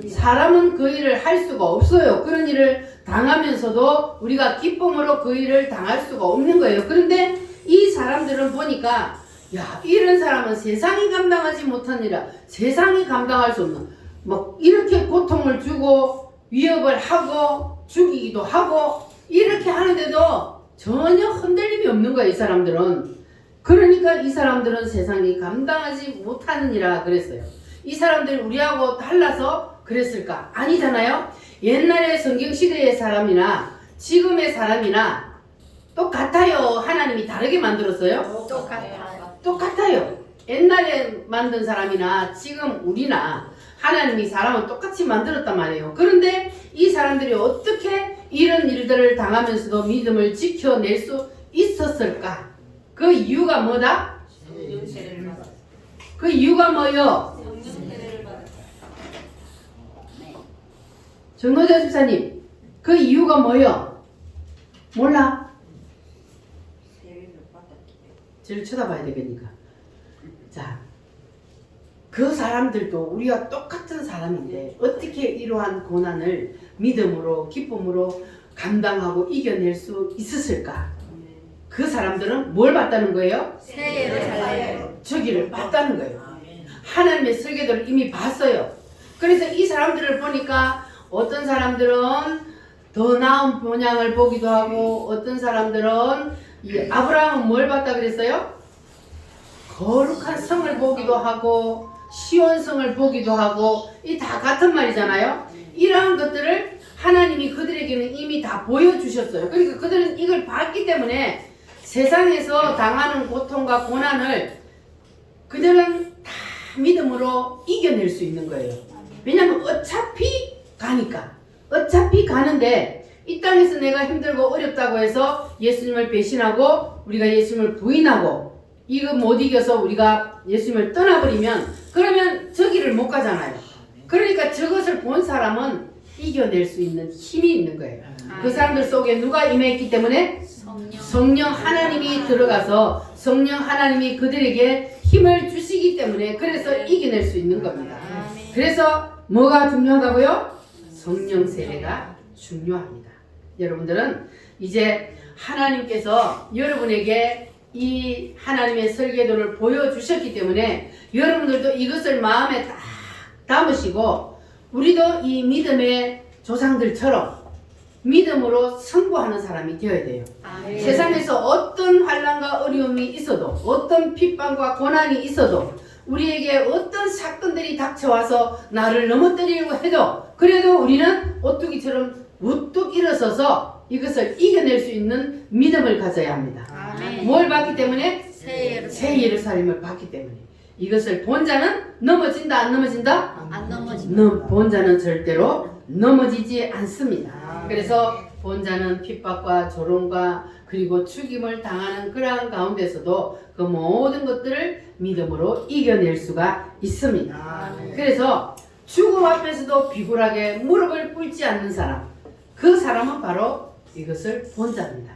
사람은 그 일을 할 수가 없어요. 그런 일을 당하면서도 우리가 기쁨으로 그 일을 당할 수가 없는 거예요. 그런데 이 사람들은 보니까 야 이런 사람은 세상이 감당하지 못하니라. 세상이 감당할 수 없는 막 이렇게 고통을 주고 위협을 하고 죽이기도 하고 이렇게 하는데도 전혀 흔들림이 없는 거예요. 이 사람들은. 그러니까 이 사람들은 세상이 감당하지 못하느니라 그랬어요. 이 사람들이 우리하고 달라서 그랬을까? 아니잖아요. 옛날의 성경시대의 사람이나 지금의 사람이나 똑같아요. 하나님이 다르게 만들었어요? 똑같아요. 옛날에 만든 사람이나 지금 우리나 하나님이 사람은 똑같이 만들었단 말이에요. 그런데 이 사람들이 어떻게 이런 일들을 당하면서도 믿음을 지켜낼 수 있었을까? 그 이유가 뭐다? 그 이유가 뭐요? 정노자 집사님, 그 이유가 뭐요? 몰라? 저를 쳐다봐야 되겠니까. 자, 그 사람들도 우리와 똑같은 사람인데 어떻게 이러한 고난을 믿음으로 기쁨으로 감당하고 이겨낼 수 있었을까? 그 사람들은 뭘 봤다는 거예요? 새 예루살렘 저기를 봤다는 거예요. 하나님의 설계도를 이미 봤어요. 그래서 이 사람들을 보니까 어떤 사람들은 더 나은 본향을 보기도 하고 어떤 사람들은 이 아브라함은 뭘 봤다 그랬어요? 거룩한 성을 보기도 하고 시온성을 보기도 하고 이 다 같은 말이잖아요. 이러한 것들을 하나님이 그들에게는 이미 다 보여주셨어요. 그러니까 그들은 이걸 봤기 때문에 세상에서 당하는 고통과 고난을 그들은 다 믿음으로 이겨낼 수 있는 거예요. 왜냐하면 어차피 가니까. 어차피 가는데 이 땅에서 내가 힘들고 어렵다고 해서 예수님을 배신하고 우리가 예수님을 부인하고 이거 못 이겨서 우리가 예수님을 떠나버리면 그러면 저기를 못 가잖아요. 그러니까 저것을 본 사람은 이겨낼 수 있는 힘이 있는 거예요. 그 사람들 속에 누가 임했기 때문에 성령 하나님이 들어가서 성령 하나님이 그들에게 힘을 주시기 때문에 그래서 이겨낼 수 있는 겁니다. 그래서 뭐가 중요하다고요? 성령 세례가 중요합니다. 여러분들은 이제 하나님께서 여러분에게 이 하나님의 설계도를 보여주셨기 때문에 여러분들도 이것을 마음에 딱 담으시고 우리도 이 믿음의 조상들처럼 믿음으로 승부하는 사람이 되어야 돼요. 세상에서 어떤 환난과 어려움이 있어도 어떤 핍박과 고난이 있어도 우리에게 어떤 사건들이 닥쳐와서 나를 넘어뜨리려고 해도 그래도 우리는 오뚜기처럼 우뚝 일어서서 이것을 이겨낼 수 있는 믿음을 가져야 합니다. 뭘 받기 때문에? 새 예루살렘을 받기 때문에. 이것을 본 자는 넘어진다 안 넘어진다? 안 넘어진다. 본 자는 절대로 넘어지지 않습니다. 그래서 본 자는 핍박과 조롱과 그리고 죽임을 당하는 그러한 가운데서도 그 모든 것들을 믿음으로 이겨낼 수가 있습니다. 그래서 죽음 앞에서도 비굴하게 무릎을 꿇지 않는 사람, 그 사람은 바로 이것을 본 자입니다.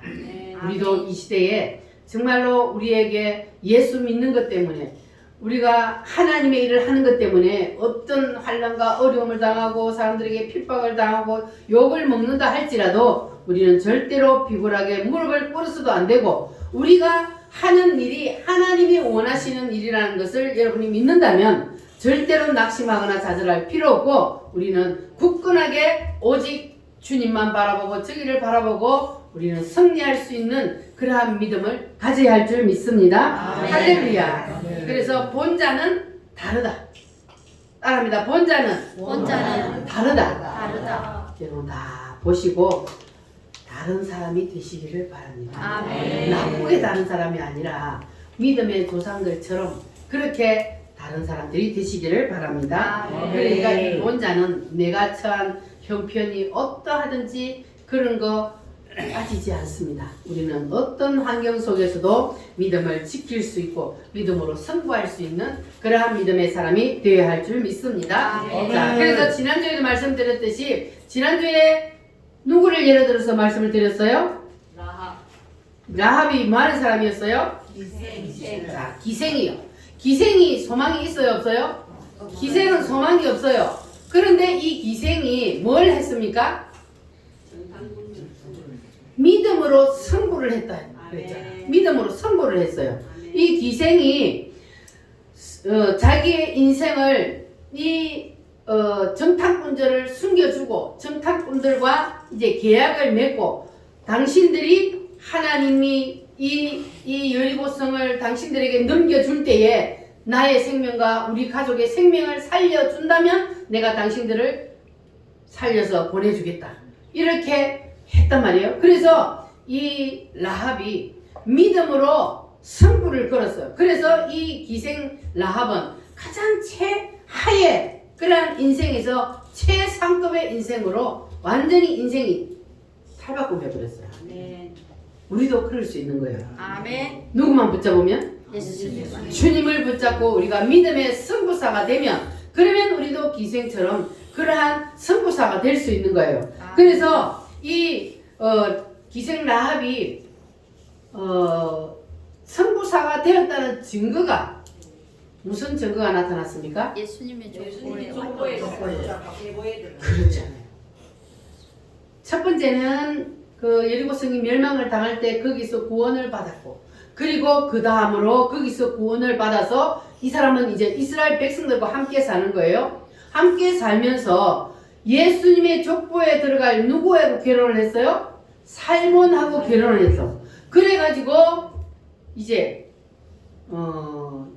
우리도 이 시대에 정말로 우리에게 예수 믿는 것 때문에 우리가 하나님의 일을 하는 것 때문에 어떤 환난과 어려움을 당하고 사람들에게 핍박을 당하고 욕을 먹는다 할지라도 우리는 절대로 비굴하게 무릎을 꿇어서도 안 되고 우리가 하는 일이 하나님이 원하시는 일이라는 것을 여러분이 믿는다면 절대로 낙심하거나 좌절할 필요 없고 우리는 굳건하게 오직 주님만 바라보고 저기를 바라보고 우리는 승리할 수 있는 그러한 믿음을 가져야 할 줄 믿습니다. 할렐루야. 그래서 본자는 다르다. 따라합니다. 본자는 다르다. 여러분 다 보시고 다른 사람이 되시기를 바랍니다. 나쁘게 다른 사람이 아니라 믿음의 조상들처럼 그렇게 다른 사람들이 되시기를 바랍니다. 그러니까 이 본자는 내가 처한 형편이 어떠하든지 그런 거 빠지지 않습니다. 우리는 어떤 환경 속에서도 믿음을 지킬 수 있고 믿음으로 승부할 수 있는 그러한 믿음의 사람이 되어야 할 줄 믿습니다. 자, 그래서 지난주에도 말씀드렸듯이 지난주에 누구를 예를 들어서 말씀을 드렸어요? 라합이 뭐 하는 사람이었어요? 자, 기생이요. 기생이 소망이 있어요 없어요? 기생은 소망이 없어요. 그런데 이 기생이 뭘 했습니까? 믿음으로 승부를 했다 그랬잖아요. 믿음으로 승부를 했어요. 이 기생이 자기의 인생을 이 정탐꾼들을 숨겨주고 정탐꾼들과 이제 계약을 맺고 당신들이 하나님이 이 여리고성을 당신들에게 넘겨줄 때에 나의 생명과 우리 가족의 생명을 살려준다면 내가 당신들을 살려서 보내주겠다. 이렇게 했단 말이에요. 그래서 이 라합이 믿음으로 승부를 걸었어요. 그래서 이 기생 라합은 가장 최하의 그러한 인생에서 최상급의 인생으로 완전히 인생이 탈바꿈해 버렸어요. 우리도 그럴 수 있는 거예요. 누구만 붙잡으면? 주님을 붙잡고 우리가 믿음의 승부사가 되면 그러면 우리도 기생처럼 그러한 승부사가 될 수 있는 거예요. 그래서 이 기생 라합이 승부사가 되었다는 증거가 무슨 증거가 나타났습니까? 예수님의 그렇잖아요. 첫 번째는 그 여리고성이 멸망을 당할 때 거기서 구원을 받았고 그리고 그 다음으로 거기서 구원을 받아서 이 사람은 이제 이스라엘 백성들과 함께 사는 거예요. 함께 살면서 예수님의 족보에 들어갈 누구하고 결혼을 했어요? 살몬하고 결혼을 했어. 그래가지고 이제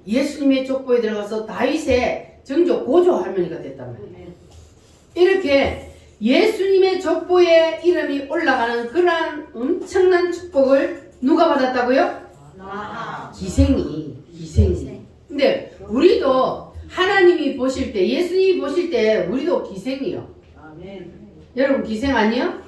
예수님의 족보에 들어가서 다윗의 정조 고조 할머니가 됐단 말이에요. 이렇게 예수님의 족보에 이름이 올라가는 그러한 엄청난 축복을 누가 받았다고요? 기생이. 근데 우리도 하나님이 보실 때 예수님이 보실 때 우리도 기생이요. 여러분 기생 아니요?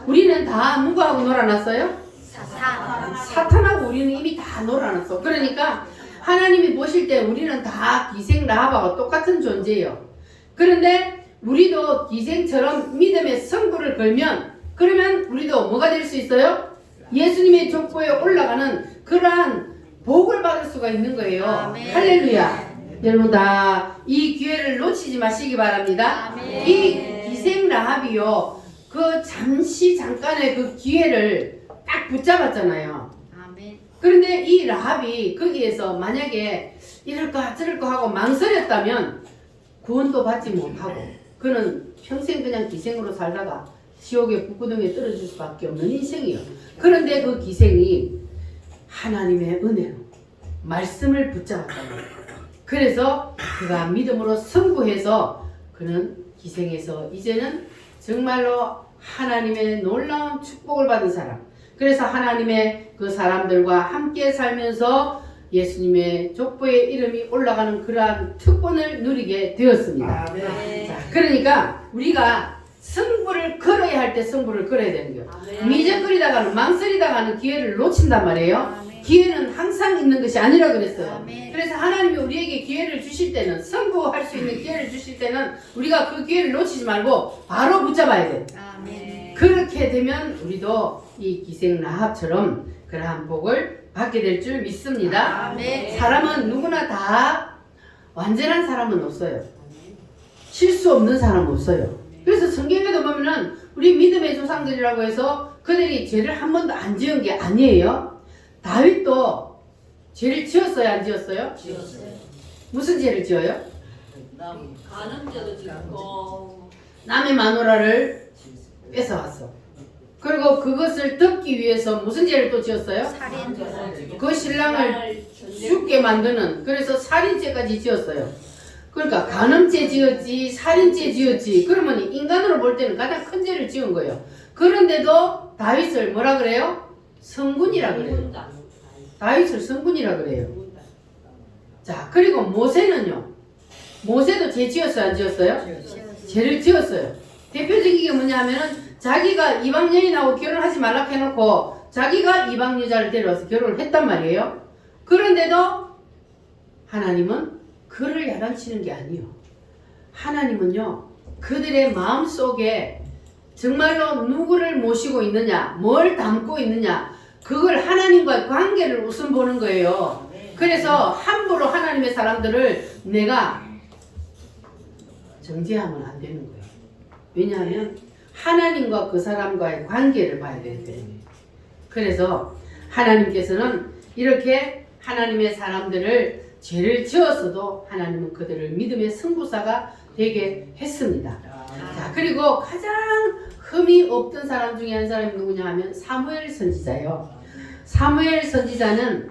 우리는 다 누구하고 놀아놨어요? 사탄. 사탄하고 우리는 이미 다 놀아놨어. 그러니까 하나님이 보실 때 우리는 다 기생 라합하고 똑같은 존재예요. 그런데 우리도 기생처럼 믿음의 승부를 걸면 그러면 우리도 뭐가 될 수 있어요? 예수님의 족보에 올라가는 그러한 복을 받을 수가 있는 거예요. 아멘. 할렐루야. 여러분 다 이 기회를 놓치지 마시기 바랍니다. 아멘. 이 기생 라합이요. 그 잠깐의 그 기회를 딱 붙잡았잖아요. 아멘. 그런데 이 라합이 거기에서 만약에 이럴까 저럴까 하고 망설였다면 구원도 받지 못하고 그는 평생 그냥 기생으로 살다가 지옥의 불구덩이에 떨어질 수밖에 없는 인생이에요. 그런데 그 기생이 하나님의 은혜로 말씀을 붙잡았다는 거예요. 그래서 그가 믿음으로 승부해서 그는 기생에서 이제는 정말로 하나님의 놀라운 축복을 받은 사람. 그래서 하나님의 그 사람들과 함께 살면서 예수님의 족보의 이름이 올라가는 그러한 특권을 누리게 되었습니다. 아멘. 자, 그러니까 우리가 승부를 걸어야 할 때 승부를 걸어야 되는 거예요. 미적거리다가는 망설이다가는 기회를 놓친단 말이에요. 아멘. 기회는 항상 있는 것이 아니라 그랬어요. 아멘. 그래서 하나님이 우리에게 기회를 주실 때는 승부할 수 있는 기회를 주실 때는 우리가 그 기회를 놓치지 말고 바로 붙잡아야 돼. 아멘. 그렇게 되면 우리도 이 기생 라합처럼 그러한 복을 받게 될 줄 믿습니다. 아멘. 사람은 누구나 다 완전한 사람은 없어요. 실수 없는 사람은 없어요. 그래서 성경에도 보면은 우리 믿음의 조상들이라고 해서 그들이 죄를 한 번도 안 지은 게 아니에요. 다윗도 죄를 지었어요, 안 지었어요? 지었어요. 무슨 죄를 지어요? 가늠죄도 짓고 남의 마누라를 뺏어왔어. 그리고 그것을 덮기 위해서 무슨 죄를 또 지었어요? 살인. 그 신랑을 죽게 만드는, 그래서 살인죄까지 지었어요. 그러니까 간음죄 지었지, 살인죄 지었지. 그러면 인간으로 볼 때는 가장 큰 죄를 지은 거예요. 그런데도 다윗을 뭐라 그래요? 성군이라 그래요. 다윗을 성군이라 그래요. 자, 그리고 모세는요. 모세도 죄 지었어요, 안 지었어요? 죄를 지었어요. 대표적인 게 뭐냐 하면은 자기가 이방 여인하고 결혼하지 말라 해놓고 자기가 이방 여자를 데려와서 결혼을 했단 말이에요. 그런데도 하나님은 그를 야단치는 게 아니에요. 하나님은요, 그들의 마음속에 정말로 누구를 모시고 있느냐, 뭘 담고 있느냐, 그걸 하나님과의 관계를 우선 보는 거예요. 그래서 함부로 하나님의 사람들을 내가 정죄하면 안 되는 거예요. 왜냐하면 하나님과 그 사람과의 관계를 봐야 되기 때문에. 그래서 하나님께서는 이렇게 하나님의 사람들을 죄를 지었어도 하나님은 그들을 믿음의 승부사가 되게 했습니다. 자, 그리고 가장 흠이 없던 사람 중에 한 사람이 누구냐 하면 사무엘 선지자예요. 사무엘 선지자는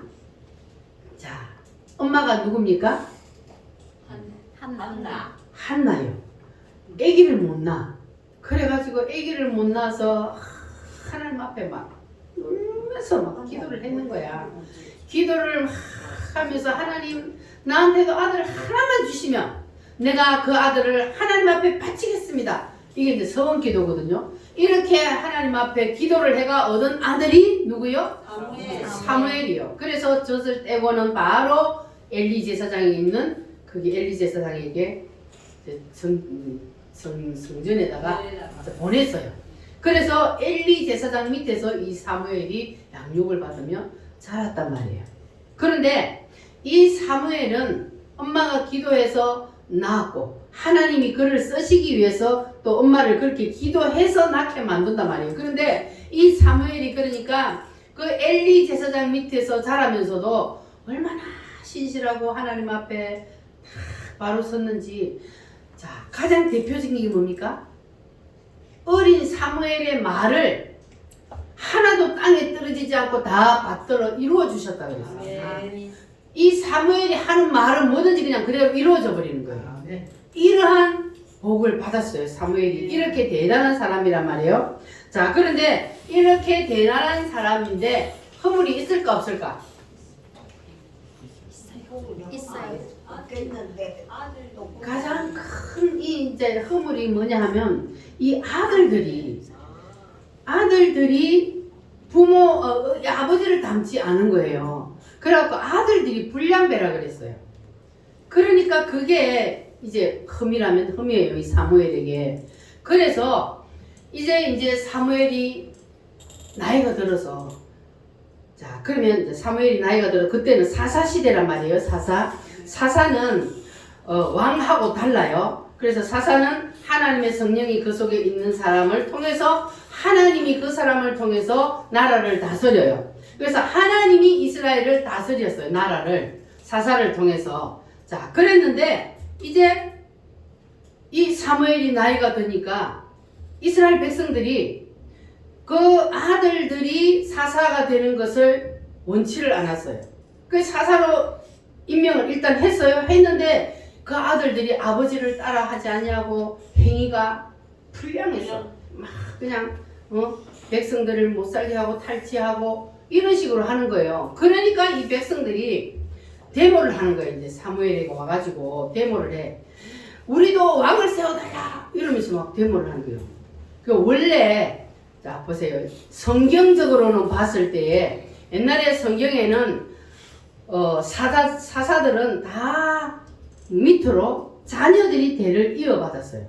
자, 엄마가 누굽니까? 한나. 한나요. 아기를 못 낳아. 그래가지고 아기를 못 낳아서 하나님 앞에 막 울면서 막 기도를 했는 거야. 기도를 막 하면서 하나님 나한테도 아들 하나만 주시면 내가 그 아들을 하나님 앞에 바치겠습니다. 이게 이제 서원 기도거든요. 이렇게 하나님 앞에 기도를 해가 얻은 아들이 누구요? 사무엘이요. 그래서 젖을 떼고는 바로 엘리 제사장이 있는 거기 엘리 제사장에게 성전에다가 보냈어요. 그래서 엘리 제사장 밑에서 이 사무엘이 양육을 받으며 자랐단 말이에요. 그런데 이 사무엘은 엄마가 기도해서 낳았고 하나님이 그를 쓰시기 위해서 또 엄마를 그렇게 기도해서 낳게 만든단 말이에요. 그런데 이 사무엘이 그러니까 그 엘리 제사장 밑에서 자라면서도 얼마나 신실하고 하나님 앞에 바로 섰는지. 자, 가장 대표적인 게 뭡니까? 어린 사무엘의 말을 하나도 땅에 떨어지지 않고 다 받들어 이루어 주셨다 그랬어요. 이 사무엘이 하는 말은 뭐든지 그냥 그대로 이루어져 버리는 거예요. 이러한 복을 받았어요. 사무엘이 이렇게 대단한 사람이란 말이에요. 자, 그런데 이렇게 대단한 사람인데 허물이 있을까 없을까? 있어요. 없겠는데 아들도 가장 큰 이 이제 허물이 뭐냐 하면 이 아들들이 아들들이 아버지를 닮지 않은 거예요. 그래갖고 아들들이 불량배라 그랬어요. 그러니까 그게 이제 흠이라면 흠이에요. 이 사무엘에게. 그래서 이제 사무엘이 나이가 들어서, 자 그러면 이제 사무엘이 나이가 들어, 그때는 사사 시대란 말이에요. 사사는 왕하고 달라요. 그래서 사사는 하나님의 성령이 그 속에 있는 사람을 통해서, 하나님이 그 사람을 통해서 나라를 다스려요. 그래서 하나님이 이스라엘을 다스렸어요. 나라를, 사사를 통해서. 자 그랬는데 이제 이 사무엘이 나이가 드니까 이스라엘 백성들이 그 아들들이 사사가 되는 것을 원치를 않았어요. 그 사사로 임명을 일단 했어요. 했는데 그 아들들이 아버지를 따라 하지 않냐고 행위가 불량했어. 막 그냥 백성들을 못 살게 하고 탈취하고 이런 식으로 하는 거예요. 그러니까 이 백성들이 데모를 하는 거예요. 이제 사무엘에게 와가지고 데모를 해. 우리도 왕을 세워달라 이러면서 막 데모를 하는 거예요. 그 원래 자 보세요. 성경적으로는 봤을 때에 옛날에 성경에는 사사들은 다 밑으로 자녀들이 대를 이어받았어요.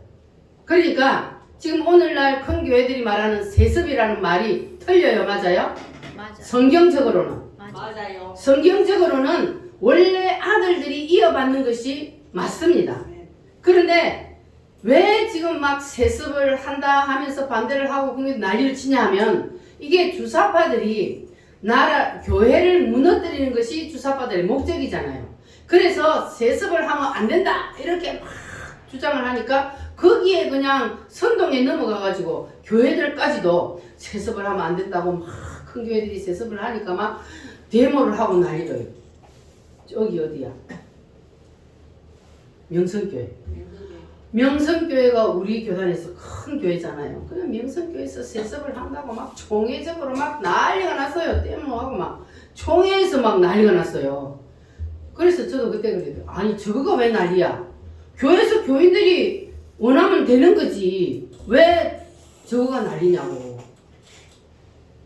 그러니까 지금 오늘날 큰 교회들이 말하는 세습이라는 말이 틀려요. 맞아요? 맞아. 성경적으로는. 맞아요. 성경적으로는 원래 아들들이 이어받는 것이 맞습니다. 그런데 왜 지금 막 세습을 한다 하면서 반대를 하고 난리를 치냐 하면 이게 주사파들이 교회를 무너뜨리는 것이 주사파들의 목적이잖아요. 그래서 세습을 하면 안 된다 이렇게 막 주장을 하니까 거기에 그냥 선동에 넘어가가지고 교회들까지도 세습을 하면 안 된다고 막 큰 교회들이 세습을 하니까 막 데모를 하고 난리를. 저기 어디야? 명성교회. 명성교회가 우리 교단에서 큰 교회잖아요. 그냥 명성교회에서 세습을 한다고 막 총회적으로 막 난리가 났어요. 데모하고 막 총회에서 막 난리가 났어요. 그래서 저도 그때 그래요. 아니 저거가 왜 난리야? 교회에서 교인들이 원하면 되는 거지. 왜 저거가 난리냐고.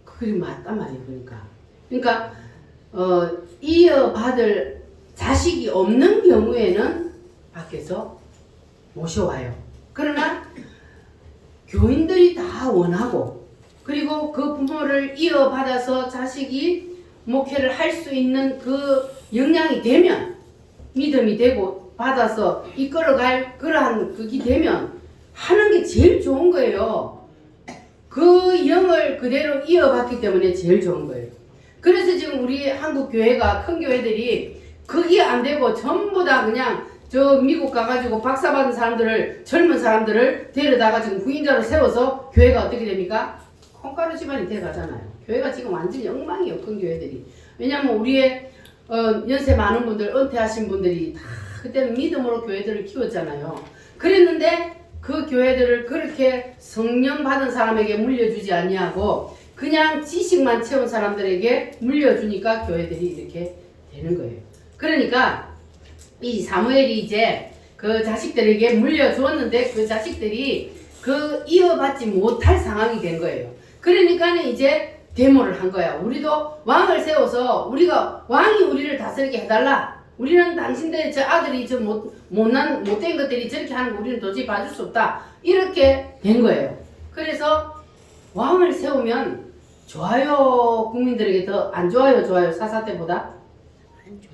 그게 맞단 말이에요. 그러니까 이어받을 자식이 없는 경우에는 밖에서 모셔와요. 그러나 교인들이 다 원하고 그리고 그 부모를 이어받아서 자식이 목회를 할 수 있는 그 역량이 되면, 믿음이 되고 받아서 이끌어갈 그러한 그게 되면 하는 게 제일 좋은 거예요. 그 영을 그대로 이어받기 때문에 제일 좋은 거예요. 그래서 지금 우리 한국 교회가, 큰 교회들이 그게 안 되고 전부 다 그냥 저 미국 가가지고 박사 받은 사람들을, 젊은 사람들을 데려다가 지금 후임자로 세워서 교회가 어떻게 됩니까? 콩가루 집안이 돼가잖아요. 교회가 지금 완전히 엉망이에요. 큰 교회들이. 왜냐면 우리의 연세 많은 분들, 은퇴하신 분들이 다 그때는 믿음으로 교회들을 키웠잖아요. 그랬는데 그 교회들을 그렇게 성령 받은 사람에게 물려주지 않냐고 그냥 지식만 채운 사람들에게 물려주니까 교회들이 이렇게 되는 거예요. 그러니까 이 사무엘이 이제 그 자식들에게 물려주었는데 그 자식들이 그 이어받지 못할 상황이 된 거예요. 그러니까 이제 데모를 한 거야. 우리도 왕을 세워서 왕이 우리를 다스리게 해달라. 우리는 당신들의 저 아들이 저 못된 것들이 저렇게 하는 거 우리는 도저히 봐줄 수 없다. 이렇게 된 거예요. 그래서 왕을 세우면 좋아요. 국민들에게 더 안 좋아요? 좋아요? 사사 때보다? 안 좋아.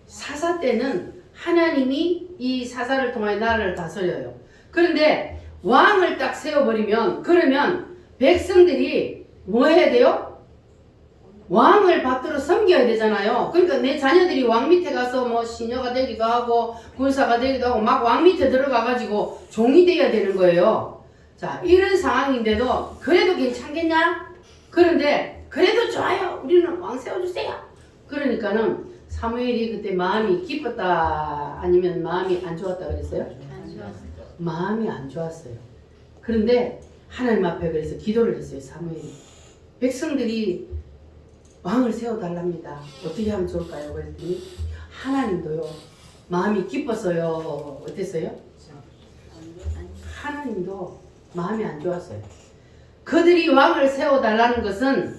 사사 때는 하나님이 이 사사를 통하여 나라를 다스려요. 그런데 왕을 딱 세워버리면, 그러면 백성들이 뭐 해야 돼요? 왕을 받들어 섬겨야 되잖아요. 그러니까 내 자녀들이 왕 밑에 가서 뭐 시녀가 되기도 하고 군사가 되기도 하고 막 왕 밑에 들어가가지고 종이 돼야 되는 거예요. 자, 이런 상황인데도 그래도 괜찮겠냐? 그런데 그래도 좋아요. 우리는 왕 세워주세요. 그러니까는 사무엘이 그때 마음이 기뻤다 아니면 마음이 안 좋았다 그랬어요? 안 좋았어. 마음이 안 좋았어요. 그런데 하나님 앞에 그래서 기도를 했어요. 사무엘이. 백성들이 왕을 세워달랍니다. 어떻게 하면 좋을까요? 그랬더니 하나님도요. 마음이 기뻤어요. 어땠어요? 하나님도 마음이 안 좋았어요. 그들이 왕을 세워달라는 것은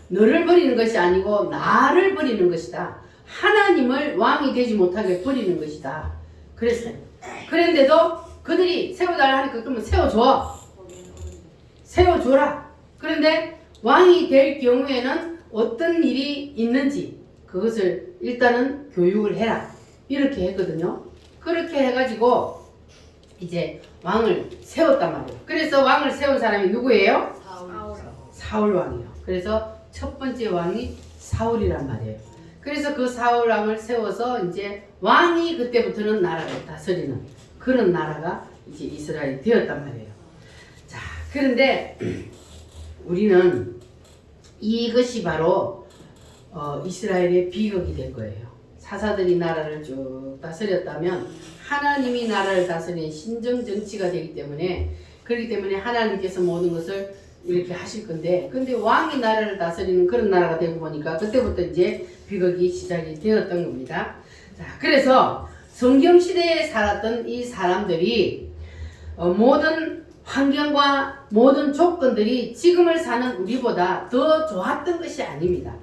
너를 버리는 것이 아니고 나를 버리는 것이다. 하나님을 왕이 되지 못하게 버리는 것이다. 그랬어요. 그런데도 그들이 세워달라 하니까 그러면 세워줘. 세워줘라. 그런데 왕이 될 경우에는 어떤 일이 있는지 그것을 일단은 교육을 해라. 이렇게 했거든요. 그렇게 해가지고 이제 왕을 세웠단 말이에요. 그래서 왕을 세운 사람이 누구예요? 사울 왕이에요. 그래서 첫 번째 왕이 사울이란 말이에요. 그래서 그 사울 왕을 세워서 이제 왕이 그때부터는 나라를 다스리는 그런 나라가 이제 이스라엘이 되었단 말이에요. 자, 그런데 우리는 이것이 바로 이스라엘의 비극이 될 거예요. 사사들이 나라를 쭉 다스렸다면 하나님이 나라를 다스리는 신정 정치가 되기 때문에 그렇기 때문에 하나님께서 모든 것을 이렇게 하실 건데 근데 왕이 나라를 다스리는 그런 나라가 되고 보니까 그때부터 이제 비극이 시작이 되었던 겁니다. 자, 그래서 성경 시대에 살았던 이 사람들이 모든 환경과 모든 조건들이 지금을 사는 우리보다 더 좋았던 것이 아닙니다.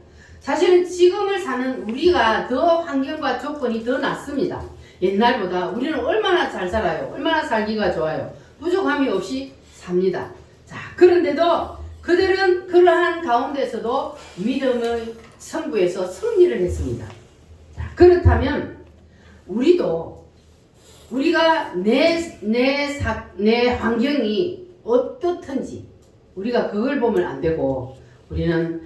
사실은 지금을 사는 우리가 더 환경과 조건이 더 낫습니다. 옛날보다 우리는 얼마나 잘 살아요. 얼마나 살기가 좋아요. 부족함이 없이 삽니다. 자, 그런데도 그들은 그러한 가운데서도 믿음의 선구에서 승리를 했습니다. 자, 그렇다면 우리가 내 환경이 어떻든지 우리가 그걸 보면 안 되고 우리는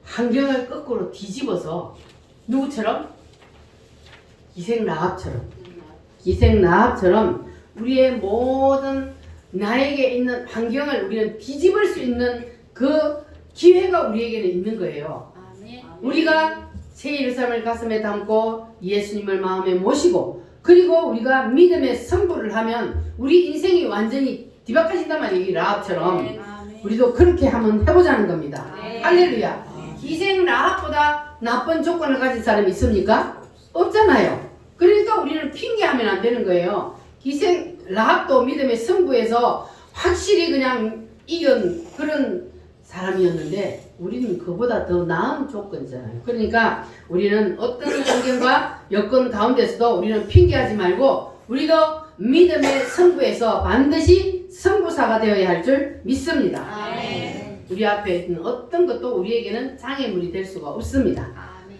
환경을 거꾸로 뒤집어서 누구처럼? 기생라합처럼 우리의 모든 나에게 있는 환경을 우리는 뒤집을 수 있는 그 기회가 우리에게는 있는 거예요. 우리가 새 예루살렘을 가슴에 담고 예수님을 마음에 모시고 그리고 우리가 믿음의 선포를 하면 우리 인생이 완전히 뒤바꿔진단 말이에요. 이 라합처럼 우리도 그렇게 한번 해보자는 겁니다. 할렐루야. 기생 라합보다 나쁜 조건을 가진 사람이 있습니까? 없잖아요. 그러니까 우리는 핑계하면 안 되는 거예요. 기생 라합도 믿음의 승부에서 확실히 그냥 이긴 그런 사람이었는데 우리는 그보다 더 나은 조건이잖아요. 그러니까 우리는 어떤 환경과 여건 가운데서도 우리는 핑계하지 말고 우리도 믿음의 승부에서 반드시 승부사가 되어야 할 줄 믿습니다. 아멘. 우리 앞에 있는 어떤 것도 우리에게는 장애물이 될 수가 없습니다. 아멘.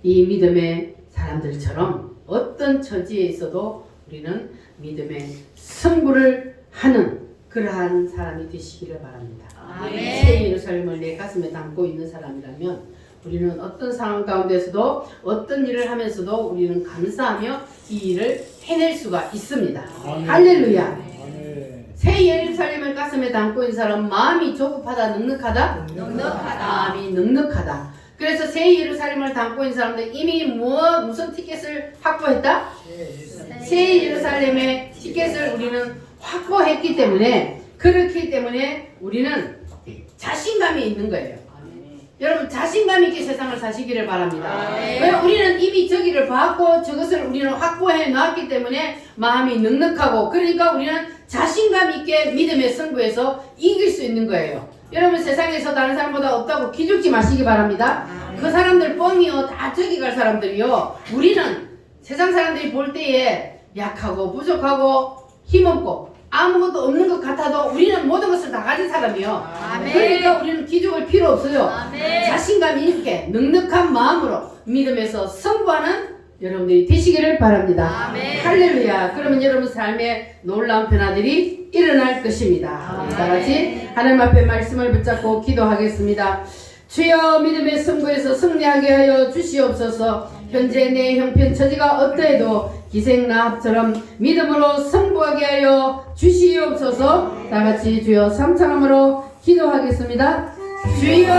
이 믿음의 사람들처럼 어떤 처지에 있어도 우리는 믿음의 승부를 하는 그러한 사람이 되시기를 바랍니다. 아멘. 새 예루살렘을 내 가슴에 담고 있는 사람이라면 우리는 어떤 상황 가운데서도 어떤 일을 하면서도 우리는 감사하며 이 일을 해낼 수가 있습니다. 아멘. 할렐루야. 아멘. 새 예루살렘을 가슴에 담고 있는 사람 마음이 조급하다 넉넉하다? 넉넉하다. 마음이 넉넉하다. 그래서 새 예루살렘을 담고 있는 사람들 이미 무슨 티켓을 확보했다? 새 예루살렘의 티켓을 우리는 확보했기 때문에 그렇기 때문에 우리는 자신감이 있는 거예요. 여러분 자신감 있게 세상을 사시기를 바랍니다. 왜 우리는 이미 저기를 봤고 저것을 우리는 확보해 놨기 때문에 마음이 넉넉하고 그러니까 우리는 자신감 있게 믿음의 승부에서 이길 수 있는 거예요. 여러분 세상에서 다른 사람보다 없다고 기죽지 마시기 바랍니다. 그 사람들 뻥이요. 다 저기 갈 사람들이요. 우리는 세상 사람들이 볼 때에 약하고 부족하고 힘없고 아무것도 없는 것 같아도 우리는 모든 것을 다 가진 사람이요. 아멘. 그러니까 우리는 기죽을 필요 없어요. 아멘. 자신감 있게 넉넉한 마음으로 믿음에서 승부하는 여러분들이 되시기를 바랍니다. 아멘. 할렐루야. 그러면 여러분 삶에 놀라운 변화들이 일어날 것입니다. 다 같이 하나님 앞에 말씀을 붙잡고 기도하겠습니다. 주여 믿음의 승부에서 승리하게 하여 주시옵소서. 현재 내 형편 처지가 어떠해도 기생라합처럼 믿음으로 승부하게 하여 주시옵소서. 다 같이 주여 삼창함으로 기도하겠습니다. 주여